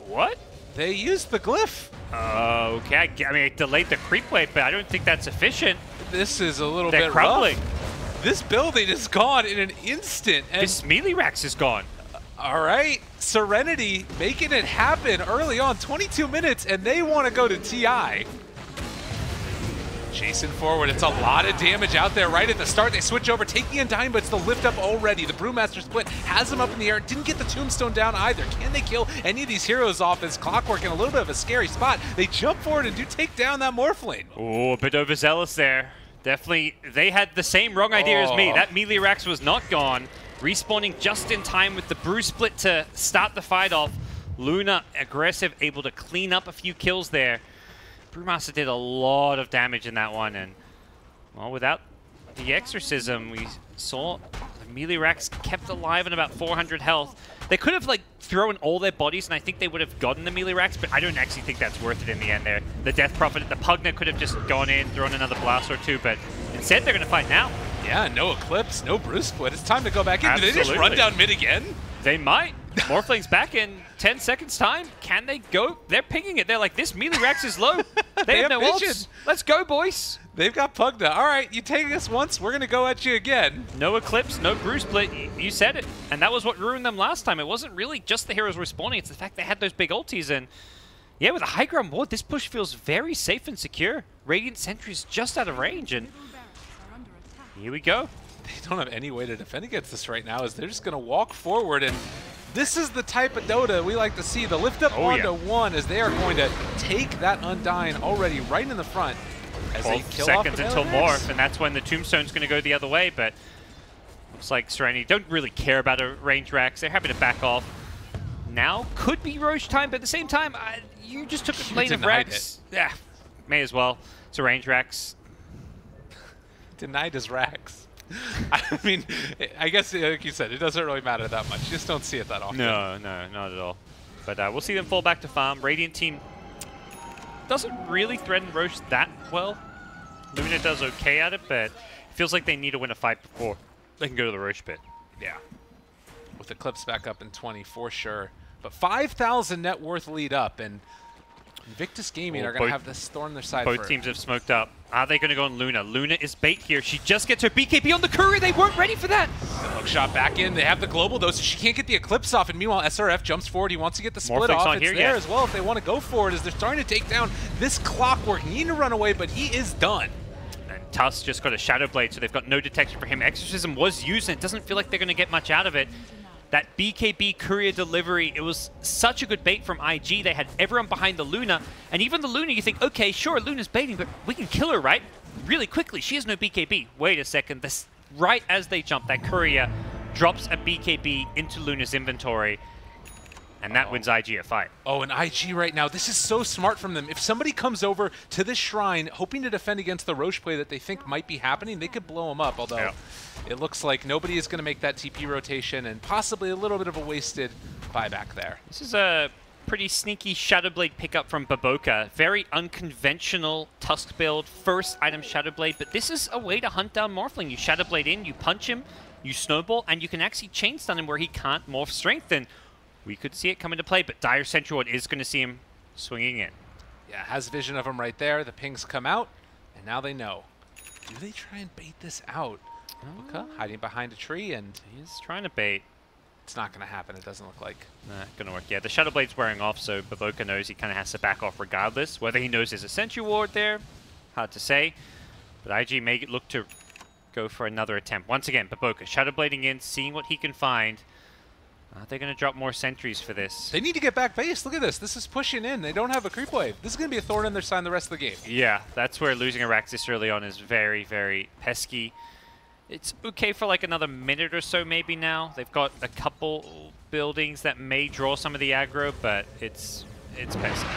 What? They used the glyph. Okay. I mean, it delayed the creep wave, but I don't think that's sufficient. This is a little They're bit crumbling. rough. This building is gone in an instant. And This melee Rax is gone. all right, Serenity making it happen early on, 22 minutes, and they want to go to TI. Chasing forward, it's a lot of damage out there right at the start. They switch over, take the Undying, but it's the lift up already. The Brewmaster Split has him up in the air. Didn't get the Tombstone down either. Can they kill any of these heroes off as Clockwork in a little bit of a scary spot? They jump forward and do take down that Morphlane. Oh, a bit overzealous there. Definitely, they had the same wrong idea as me. That melee Rax was not gone. Respawning just in time with the Brew Split to start the fight off. Luna aggressive, able to clean up a few kills there. Brewmaster did a lot of damage in that one, and well, without the Exorcism, we saw the melee Rax kept alive at about 400 health. They could have like thrown all their bodies, and I think they would have gotten the melee Rax, but I don't actually think that's worth it in the end there. The Death Prophet, the Pugna could have just gone in, thrown another blast or two, but instead they're going to fight now. Yeah, no Eclipse, no Brew Split. It's time to go back in. Absolutely. Did they just run down mid again? They might. Morphling's back in 10 seconds time. Can they go? They're pinging it. They're like, this melee Rax is low. They have no vision. ults. Let's go, boys. They've got Pugna. All right, you take us once, we're going to go at you again. No Eclipse, no Brew Split. You said it. And that was what ruined them last time. It wasn't really just the heroes respawning. It's the fact they had those big ultis. And yeah, with a high ground ward, this push feels very safe and secure. Radiant Sentry's just out of range. And here we go. They don't have any way to defend against this right now, as they're just going to walk forward, and this is the type of Dota we like to see. The lift up 1-1 as they are going to take that Undying already right in the front. As 12 seconds until Morph, and that's when the Tombstone's going to go the other way, but looks like Serenity don't really care about a range Rax. They're happy to back off. Now could be Roche time, but at the same time, you just took a lane of Rax. Yeah, may as well. It's a range Rax. Denied his Rax. I mean, I guess, like you said, it doesn't really matter that much. You just don't see it that often. No, not at all. But we'll see them fall back to farm. Radiant team doesn't really threaten Roche that well. Luna does okay at it, but it feels like they need to win a fight before they can go to the Roche pit. Yeah. With Eclipse back up in 20 for sure. But 5,000 net worth lead up, and Invictus Gaming are going to have this storm their side. Both teams have smoked up. Are they going to go on Luna? Luna is bait here. She just gets her BKB on the courier. They weren't ready for that. The hook shot back in. They have the global though, so she can't get the Eclipse off. And meanwhile, SRF jumps forward. He wants to get the split off. It's there as well if they want to go for it, as they're starting to take down this Clockwork. Needing to run away, but he is done. And Tuss just got a Shadow Blade, so they've got no detection for him. Exorcism was used, and it doesn't feel like they're going to get much out of it. That BKB courier delivery, it was such a good bait from IG. They had everyone behind the Luna, and even the Luna, you think, okay, sure, Luna's baiting, but we can kill her, right? Really quickly. She has no BKB. Wait a second. This, right as they jump, that courier drops a BKB into Luna's inventory, and that wins IG a fight. Oh, and IG right now, this is so smart from them. If somebody comes over to this shrine hoping to defend against the Roche play that they think might be happening, they could blow them up, although it looks like nobody is going to make that TP rotation, and possibly a little bit of a wasted buyback there. This is a pretty sneaky Shadowblade pickup from Baboka. Very unconventional Tusk build, first item Shadowblade, but this is a way to hunt down Morphling. You Shadowblade in, you punch him, you snowball, and you can actually chain stun him where he can't morph strength, and we could see it come into play, but Dire Sentry Ward is going to see him swinging in. Yeah, has vision of him right there. The pings come out, and now they know. Do they try and bait this out? Baboka hiding behind a tree, and he's trying to bait. it's not going to happen, it doesn't look like. Nah, gonna work. Yeah, the Shadow Blade's wearing off, so Baboka knows he kind of has to back off regardless. Whether he knows there's a Sentry Ward there, hard to say. But IG may look to go for another attempt. Once again, Baboka Shadow Blading in, seeing what he can find. They're going to drop more sentries for this. They need to get back base. Look at this. This is pushing in. They don't have a creep wave. This is going to be a thorn in their side the rest of the game. Yeah, that's where losing Araxis early on is very, very pesky. It's okay for like another minute or so maybe now. They've got a couple buildings that may draw some of the aggro, but it's pesky.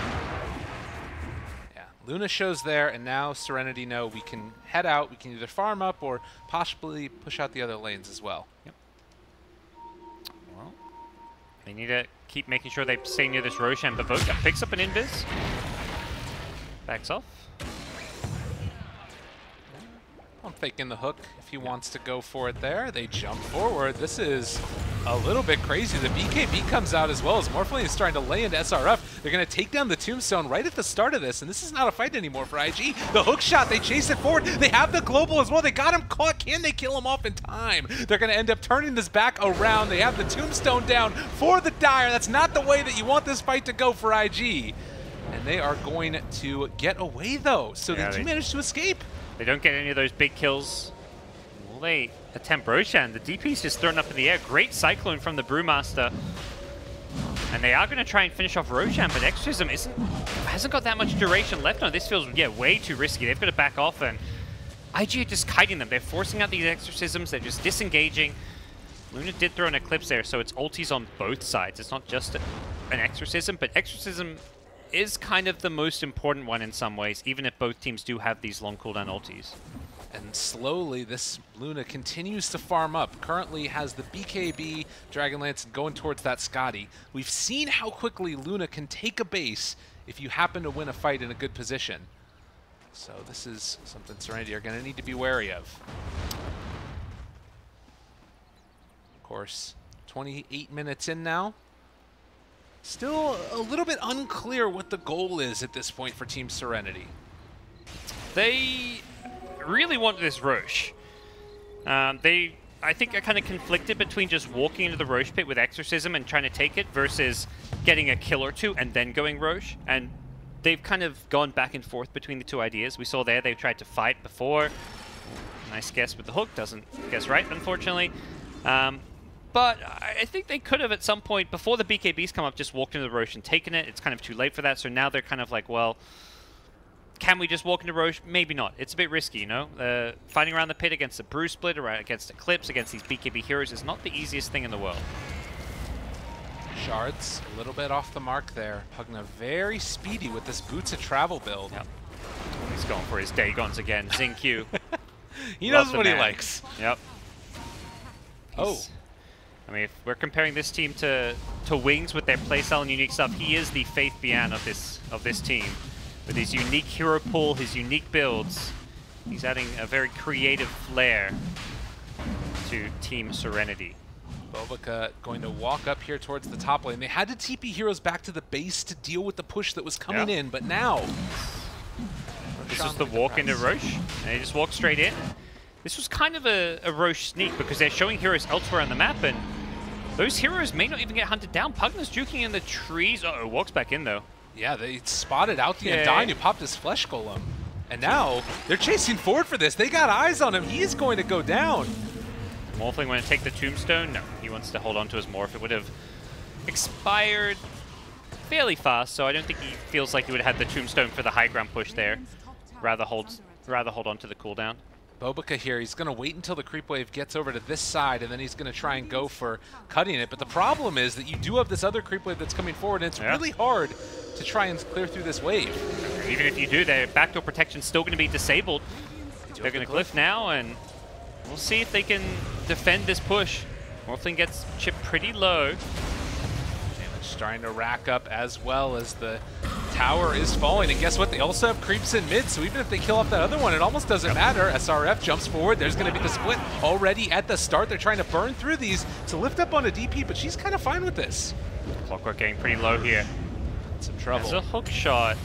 Yeah, Luna shows there, and now Serenity know we can head out. We can either farm up or possibly push out the other lanes as well. Yep. Well, they need to keep making sure they stay near this Roshan. Baboka picks up an invis. Backs off. I'm faking the hook if he wants to go for it there. They jump forward. This is a little bit crazy. The BKB comes out as well as Morphling is trying to lay into SRF. They're going to take down the Tombstone right at the start of this, and this is not a fight anymore for IG. The hook shot, they chase it forward. They have the global as well. They got him caught. Can they kill him off in time? They're going to end up turning this back around. They have the Tombstone down for the Dire. That's not the way that you want this fight to go for IG. And they are going to get away, though. So they do manage to escape. They don't get any of those big kills. Will they attempt Roshan? The DP's just thrown up in the air. Great Cyclone from the Brewmaster. And they are going to try and finish off Roshan, but Exorcism hasn't got that much duration left on it. This feels way too risky. They've got to back off, and IG are just kiting them. They're forcing out these Exorcisms. They're just disengaging. Luna did throw an Eclipse there, so it's ultis on both sides. It's not just an Exorcism, but Exorcism is kind of the most important one in some ways, even if both teams do have these long cooldown ultis. And slowly, this Luna continues to farm up. Currently has the BKB, Dragonlance, going towards that Scotty. We've seen how quickly Luna can take a base if you happen to win a fight in a good position. So this is something Serenity are going to need to be wary of. Of course, 28 minutes in now. Still a little bit unclear what the goal is at this point for Team Serenity. They really want this Roche. I think, are kind of conflicted between just walking into the Roche pit with Exorcism and trying to take it versus getting a kill or two and then going Roche. And they've kind of gone back and forth between the two ideas. We saw there they tried to fight before. Nice guess with the hook. Doesn't guess right, unfortunately. But I think they could have at some point, before the BKBs come up, just walked into the Roche and taken it. It's kind of too late for that, so now they're kind of like, well, can we just walk into Roche? Maybe not. It's a bit risky, you know? Fighting around the pit against a Brew Split or against Eclipse, against these BKB heroes is not the easiest thing in the world. Shards, a little bit off the mark there. Pugna very speedy with this Boots of Travel build. Yep. He's going for his Dagons again. Zing Q. He knows what he likes. Yep. I mean, if we're comparing this team to Wings with their playstyle and unique stuff, he is the Faith Bian of this team. With his unique hero pool, his unique builds, he's adding a very creative flair to Team Serenity. Baboka going to walk up here towards the top lane. They had to TP heroes back to the base to deal with the push that was coming in, but now... This is the walk into Roche, and he just walked straight in. This was kind of a Roche sneak because they're showing heroes elsewhere on the map, and those heroes may not even get hunted down. Pugna's juking in the trees. Uh-oh, walks back in, though. Yeah, they spotted out the Undyne who popped his Flesh Golem. And now, they're chasing forward for this. They got eyes on him. He's going to go down. Morphling want to take the Tombstone? No, he wants to hold on to his Morph. It would have expired fairly fast, so I don't think he feels like he would have had the Tombstone for the high ground push there. Rather hold on to the cooldown. Baboka here, he's going to wait until the creep wave gets over to this side, and then he's going to try and go for cutting it. But the problem is that you do have this other creep wave that's coming forward, and it's really hard to try and clear through this wave. Even if you do, their backdoor protection's still going to be disabled. They're going to glyph now, and we'll see if they can defend this push. Morphling gets chipped pretty low. Damage trying to rack up as well as the tower is falling, and guess what? They also have creeps in mid, so even if they kill off that other one, it almost doesn't matter. SRF jumps forward. There's going to be the split already at the start. They're trying to burn through these to lift up on a DP, but she's kind of fine with this. Clockwork getting pretty low here. Some trouble. There's a hook shot.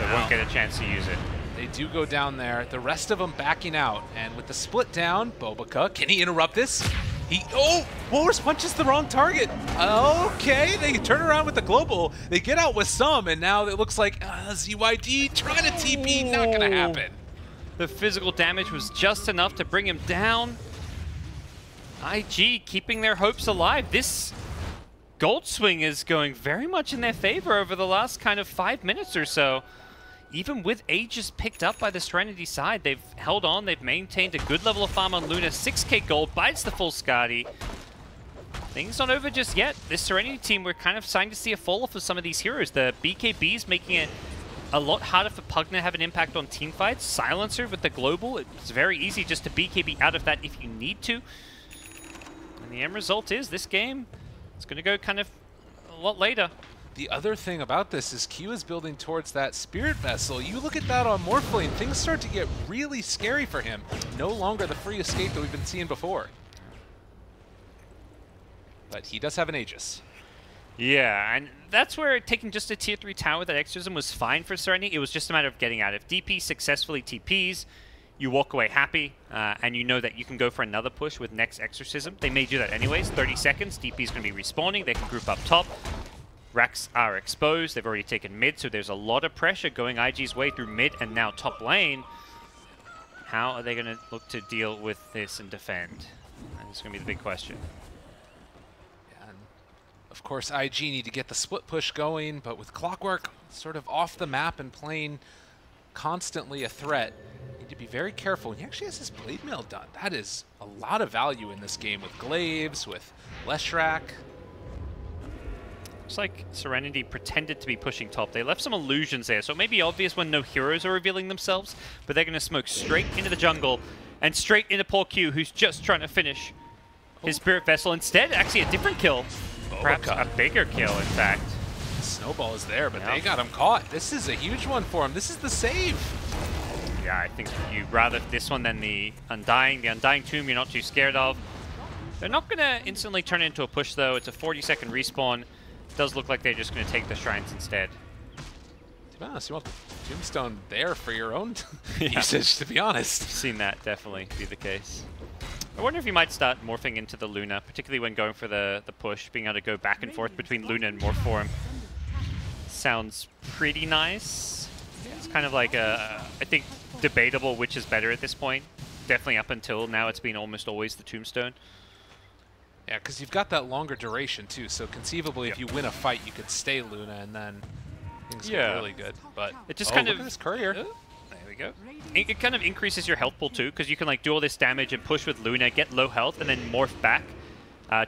They won't get a chance to use it. They do go down there. The rest of them backing out, and with the split down, Baboka, can he interrupt this? Walrus punches the wrong target. Okay, they turn around with the global. They get out with some, and now it looks like ZYD trying to TP, not going to happen. The physical damage was just enough to bring him down. IG keeping their hopes alive. This gold swing is going very much in their favor over the last kind of 5 minutes or so. Even with Aegis picked up by the Serenity side, they've held on, they've maintained a good level of farm on Luna. 6k gold, bites the full Skadi. Things not over just yet. This Serenity team, we're kind of starting to see a fall off of some of these heroes. The BKBs making it a lot harder for Pugna to have an impact on team fights. Silencer with the global, it's very easy just to BKB out of that if you need to. And the end result is this game, it's going to go kind of a lot later. The other thing about this is Q is building towards that Spirit Vessel. You look at that on Morphling, things start to get really scary for him. No longer the free escape that we've been seeing before. But he does have an Aegis. Yeah, and that's where taking just a tier 3 tower with that exorcism was fine for Serenity. It was just a matter of getting out. If DP successfully TPs, you walk away happy, and you know that you can go for another push with next exorcism. They may do that anyways. 30 seconds, DP's going to be respawning. They can group up top. Racks are exposed. They've already taken mid, so there's a lot of pressure going IG's way through mid and now top lane. How are they going to look to deal with this and defend? That's going to be the big question. Yeah, and of course, IG need to get the split push going, but with Clockwork sort of off the map and playing constantly a threat, you need to be very careful. He actually has his blade mail done. That is a lot of value in this game with Glaives, with Leshrac. Looks like Serenity pretended to be pushing top. They left some illusions there, so it may be obvious when no heroes are revealing themselves, but they're going to smoke straight into the jungle and straight into poor Q, who's just trying to finish his Spirit Vessel. Instead, actually a different kill. Perhaps a bigger kill, in fact. Snowball is there, but they got him caught. This is a huge one for him. This is the save. Yeah, I think you'd rather this one than the Undying. The Undying Tomb you're not too scared of. They're not going to instantly turn it into a push, though. It's a 40-second respawn. Does look like they're just going to take the shrines instead. To be honest, you want the Tombstone there for your own usage, to be honest. I've seen that definitely be the case. I wonder if you might start morphing into the Luna, particularly when going for the push, being able to go back and forth between Luna and Morph form. Sounds pretty nice. It's kind of like I think debatable which is better at this point. Definitely up until now it's been almost always the Tombstone. Yeah, because you've got that longer duration too, so conceivably if you win a fight, you could stay Luna, and then things get really good. But it just kind of this courier. There we go. It kind of increases your health pool too, because you can like do all this damage and push with Luna, get low health, and then morph back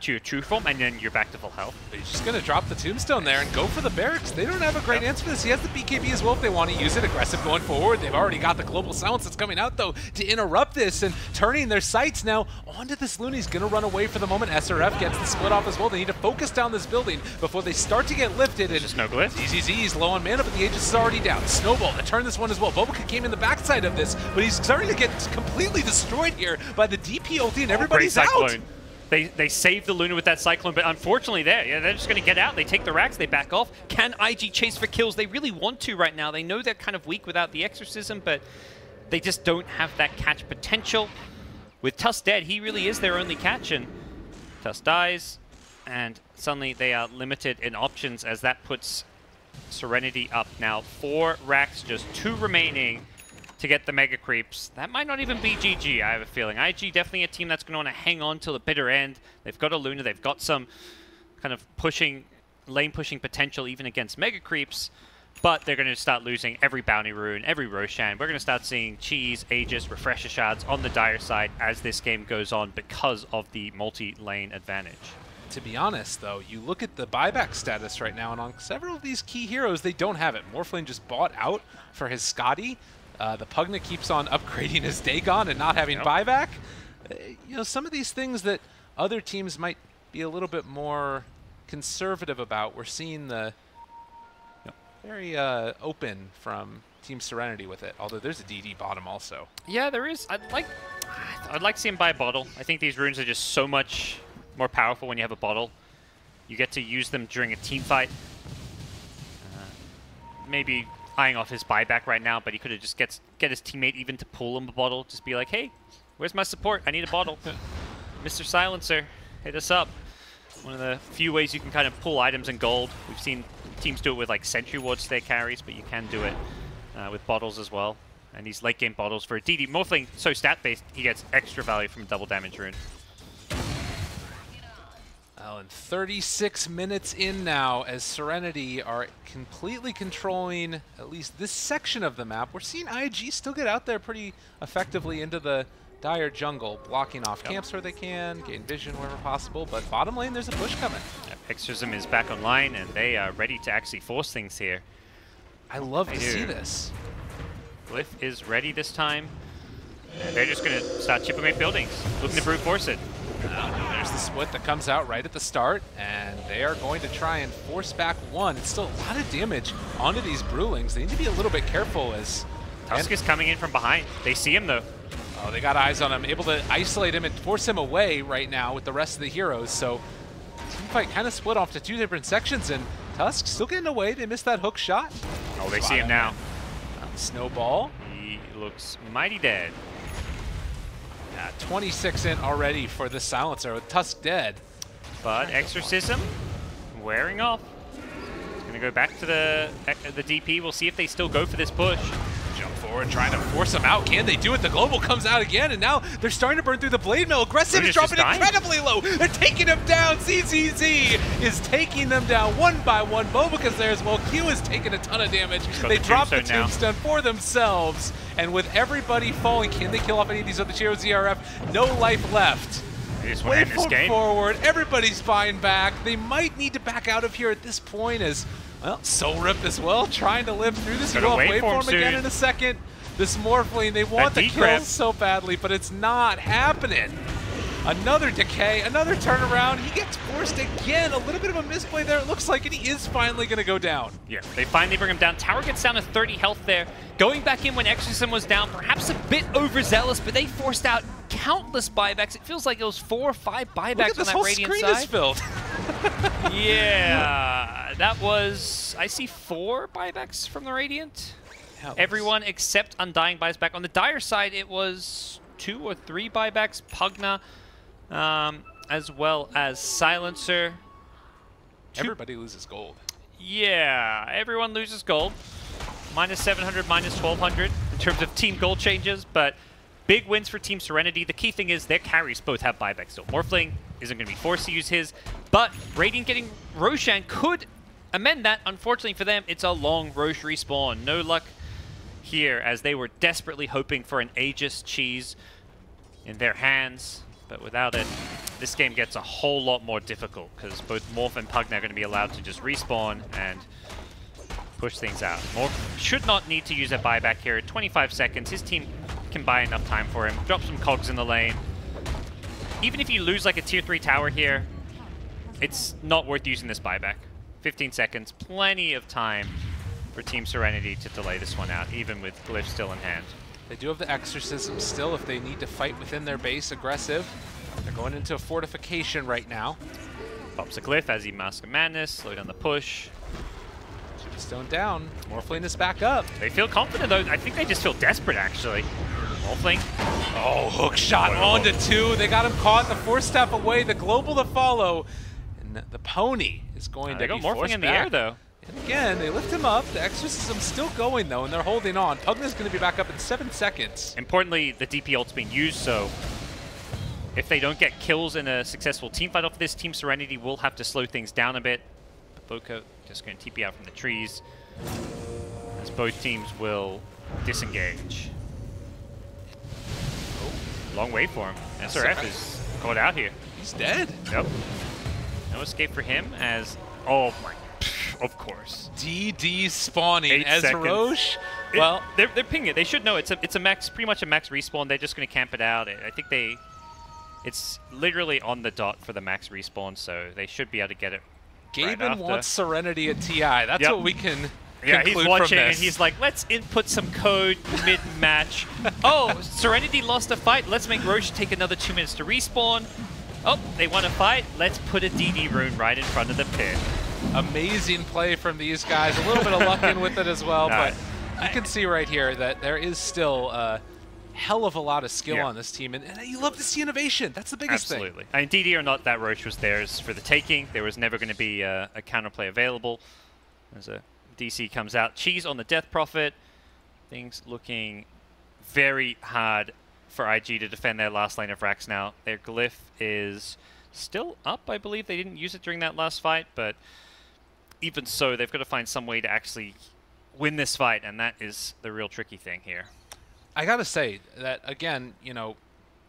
to your true form, and then you're back to full health. But he's just going to drop the Tombstone there and go for the barracks. They don't have a great answer for this. He has the BKB as well if they want to use it. Aggressive going forward. They've already got the global silence that's coming out, though, to interrupt this and turning their sights now onto this Luna. He's going to run away for the moment. SRF gets the split off as well. They need to focus down this building before they start to get lifted. There's just no glyph. ZZ's low on mana, but the Aegis is already down. Snowball to turn this one as well. Bobaca came in the backside of this, but he's starting to get completely destroyed here by the DP ulti, and everybody's out. They save the Luna with that Cyclone, but unfortunately they're just going to get out. They take the racks, they back off. Can IG chase for kills? They really want to right now. They know they're kind of weak without the Exorcism, but they just don't have that catch potential. With Tusk dead, he really is their only catch, and Tusk dies, and suddenly they are limited in options as that puts Serenity up now. 4 racks, just 2 remaining to get the Mega Creeps. That might not even be GG, I have a feeling. IG definitely a team that's going to want to hang on till the bitter end. They've got a Luna, they've got some kind of lane pushing potential even against Mega Creeps, but they're going to start losing every Bounty Rune, every Roshan. We're going to start seeing Cheese, Aegis, Refresher Shards on the dire side as this game goes on because of the multi-lane advantage. To be honest, though, you look at the buyback status right now, and on several of these key heroes, they don't have it. Morphling just bought out for his Skadi. The Pugna keeps on upgrading his Dagon and not having buyback. You know, some of these things that other teams might be a little bit more conservative about, we're seeing the very open from Team Serenity with it, although there's a DD bottom also. Yeah, there is. I'd like to see him buy a bottle. I think these runes are just so much more powerful when you have a bottle. You get to use them during a team fight. Maybe eyeing off his buyback right now, but he could have just get his teammate even to pull him a bottle. Just be like, hey, where's my support? I need a bottle. Mr. Silencer, hit us up. One of the few ways you can kind of pull items in gold. We've seen teams do it with like sentry wards to their carries, but you can do it with bottles as well. And these late game bottles for a DD Morphling, so stat based, he gets extra value from double damage rune. Well, and 36 minutes in now as Serenity are completely controlling at least this section of the map. We're seeing IG still get out there pretty effectively into the dire jungle, blocking off camps where they can, gain vision wherever possible, but bottom lane there's a push coming. Exorcism is back online and they are ready to actually force things here. I love to see this. Glyph is ready this time. And they're just going to start chipping away buildings, looking to brute force it. There's the split that comes out right at the start, and they are going to try and force back one. It's still a lot of damage onto these Brewlings. They need to be a little bit careful as... Tusk is coming in from behind. They see him, though. Oh, they got eyes on him, able to isolate him and force him away right now with the rest of the heroes. So team fight kind of split off to two different sections, and Tusk still getting away. They missed that hook shot. Oh, they see him now. Snowball. He looks mighty dead. 26 in already for the Silencer with Tusk dead. But Exorcism wearing off. He's going to go back to the DP. We'll see if they still go for this push. Jump forward, trying to force them out. Can they do it? The Global comes out again, and now they're starting to burn through the Blade Mill. Aggressive is dropping incredibly low. They're taking him down. ZZZ is taking them down one by one. Mobica's there as well. Q is taking a ton of damage. They drop the Tombstone for themselves. And with everybody falling, can they kill off any of these other heroes? ZRF, no life left. Waveform forward. Everybody's buying back. They might need to back out of here at this point as... Well, Soul Rip as well, trying to live through this. We'll have Waveform again in a second. This Morphling, they want the kills so badly, but it's not happening. Another decay, another turnaround. He gets forced again. A little bit of a misplay there, it looks like, and he is finally going to go down. Yeah, they finally bring him down. Tower gets down to 30 health there. Going back in when Exorcism was down, perhaps a bit overzealous, but they forced out countless buybacks. It feels like it was 4 or 5 buybacks on that Radiant side. Is filled. Yeah, that was, I see 4 buybacks from the Radiant. Everyone except Undying buys back. On the Dire side, it was 2 or 3 buybacks. Pugna, as well as Silencer. Everybody loses gold. Yeah, everyone loses gold. Minus 700, minus 1200 in terms of team gold changes, but big wins for Team Serenity. The key thing is their carries both have buybacks still. Morphling isn't going to be forced to use his, but Radiant getting Roshan could amend that. Unfortunately for them, it's a long Roche respawn. No luck here as they were desperately hoping for an Aegis cheese in their hands, but without it, this game gets a whole lot more difficult because both Morph and Pugna are going to be allowed to just respawn and push things out. Morph should not need to use a buyback here. 25 seconds, his team can buy enough time for him. Drop some cogs in the lane. Even if you lose like a tier 3 tower here, it's not worth using this buyback. 15 seconds, plenty of time for Team Serenity to delay this one out, even with Glyph still in hand. They do have the Exorcism still if they need to fight within their base aggressive. They're going into a fortification right now. Pops a Glyph as he Mask of Madness, slow down the push. Stone down. Morphling is back up. They feel confident though. I think they just feel desperate actually. Morphling. Oh, hook shot onto 2. They got him caught. The 4-step away. The global to follow. And the pony is going to be forced back. They got Morphling in the air though. And again, they lift him up. The Exorcism's still going though, and they're holding on. Pugna's going to be back up in 7 seconds. Importantly, the DP ult's being used, so if they don't get kills in a successful team fight off this, Team Serenity will have to slow things down a bit. Boca just going to TP out from the trees as both teams will disengage. Oh, long waveform. SRF is caught out here. He's dead. Yep. No escape for him as... Oh my... Of course. DD spawning as Roche. Well, they're pinging it. They should know it's a max, pretty much a max respawn. They're just going to camp it out. I think it's literally on the dot for the max respawn, so they should be able to get it. Gaben wants Serenity at TI. That's what we can conclude he's watching from this. And he's like, let's input some code mid-match. Oh, Serenity lost a fight. Let's make Roche take another 2 minutes to respawn. Oh, they won a fight. Let's put a DD rune right in front of the pit. Amazing play from these guys. A little bit of luck in with it as well, but you can see right here that there is still hell of a lot of skill Yeah. on this team, and you love to see innovation. That's the biggest thing. Absolutely. And DD or not, that Roche was theirs for the taking. There was never going to be a counterplay available. As a DC comes out. Cheese on the Death Prophet. Things looking very hard for IG to defend their last lane of racks now. Their glyph is still up, I believe. They didn't use it during that last fight, but even so, they've got to find some way to actually win this fight, and that is the real tricky thing here. I gotta say that, again, you know,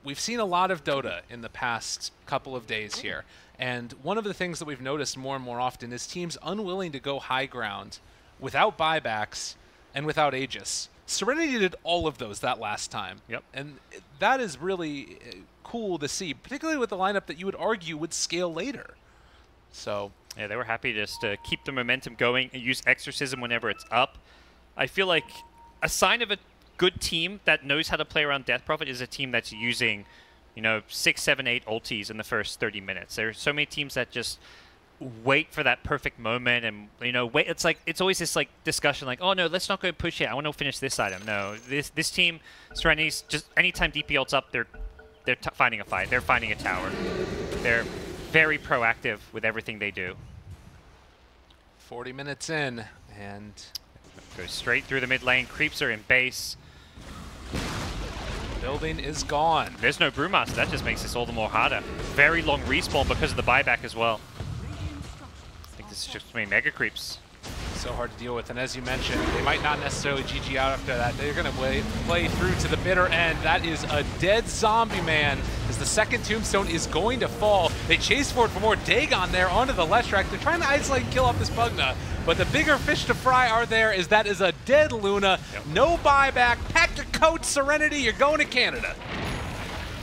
we've seen a lot of Dota in the past couple of days here, and one of the things that we've noticed more and more often is teams unwilling to go high ground without buybacks and without Aegis. Serenity did all of those that last time. Yep. And that is really cool to see, particularly with the lineup that you would argue would scale later. So yeah, they were happy just to keep the momentum going and use Exorcism whenever it's up. I feel like a sign of a good team that knows how to play around Death Prophet is a team that's using, you know, 6, 7, 8 ultis in the first 30 minutes. There are so many teams that just wait for that perfect moment and, you know, wait. It's like, it's always this like discussion like, oh no, let's not go push it. I want to finish this item. No, this team, Serenity's, just anytime DP ults up, they're finding a fight. They're finding a tower. They're very proactive with everything they do. 40 minutes in, and goes straight through the mid lane. Creeps are in base. building is gone. There's no Brewmaster. That just makes this all the more harder. Very long respawn because of the buyback as well. I think this is just me mega creeps. So hard to deal with, and as you mentioned, they might not necessarily GG out after that. They're going to play through to the bitter end. That is a dead zombie man, as the second tombstone is going to fall. They chase forward for more. Dagon there onto the left track. They're trying to isolate and kill off this Pugna, but the bigger fish to fry are there, is that is a dead Luna. Yep. No buyback. Pack your coat, Serenity. You're going to Canada.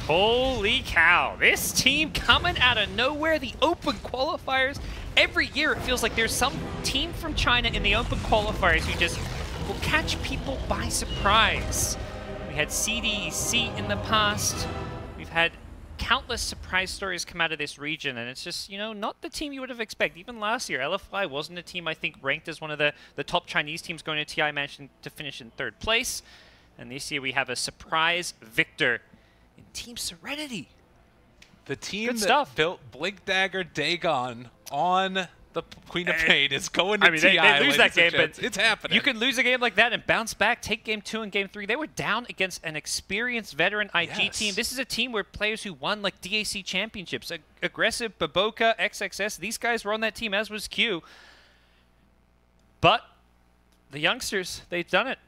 Holy cow. This team coming out of nowhere. The open qualifiers. Every year it feels like there's some team from China in the open qualifiers who just will catch people by surprise. We had CDEC in the past. We've had countless surprise stories come out of this region, and it's just, you know, not the team you would have expected. Even last year, LFI wasn't a team I think ranked as one of the top Chinese teams going to TI, managed to finish in 3rd place. And this year we have a surprise victor in Team Serenity. The team Good that stuff. built Blink Dagger Dagon on the Queen of Pain is going to I mean, TI. they lose that game, but it's happening. You can lose a game like that and bounce back, take game 2 and game 3. They were down against an experienced veteran IG team. This is a team where players who won like DAC championships, Aggressive, Baboka, XXS, these guys were on that team, as was Q. But the youngsters, they've done it.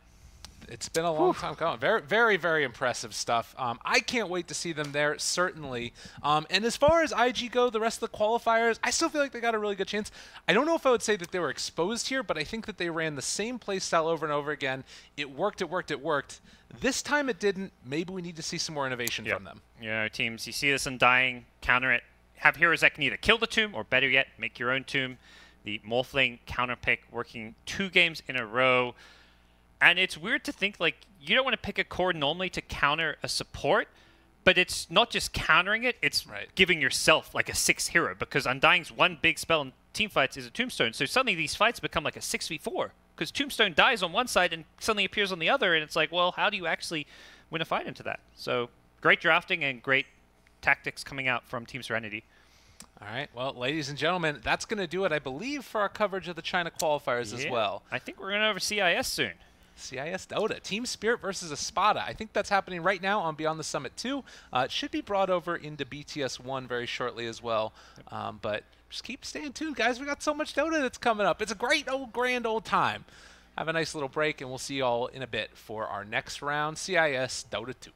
It's been a long time coming. Very, very, very impressive stuff. I can't wait to see them there, certainly. And as far as IG go, the rest of the qualifiers, I still feel like they got a really good chance. I don't know if I would say that they were exposed here, but I think that they ran the same play style over and over again. It worked, it worked, it worked. This time it didn't. Maybe we need to see some more innovation from them. You know, teams, you see this Undying, counter it. Have heroes that can either kill the tomb or, better yet, make your own tomb. The Morphling counter pick working 2 games in a row. And it's weird to think, like, you don't want to pick a core normally to counter a support, but it's not just countering it, it's giving yourself, like, a 6th hero, because Undying's one big spell in teamfights is a Tombstone, so suddenly these fights become like a 6v4, because Tombstone dies on one side and suddenly appears on the other, and it's like, well, how do you actually win a fight into that? So, great drafting and great tactics coming out from Team Serenity. All right, well, ladies and gentlemen, that's going to do it, I believe, for our coverage of the China qualifiers as well. I think we're going to over CIS soon. CIS Dota, Team Spirit versus Espada. I think that's happening right now on Beyond the Summit 2. It should be brought over into BTS 1 very shortly as well. But just keep staying tuned, guys. We got so much Dota that's coming up. It's a great old, grand old time. Have a nice little break, and we'll see you all in a bit for our next round, CIS Dota 2.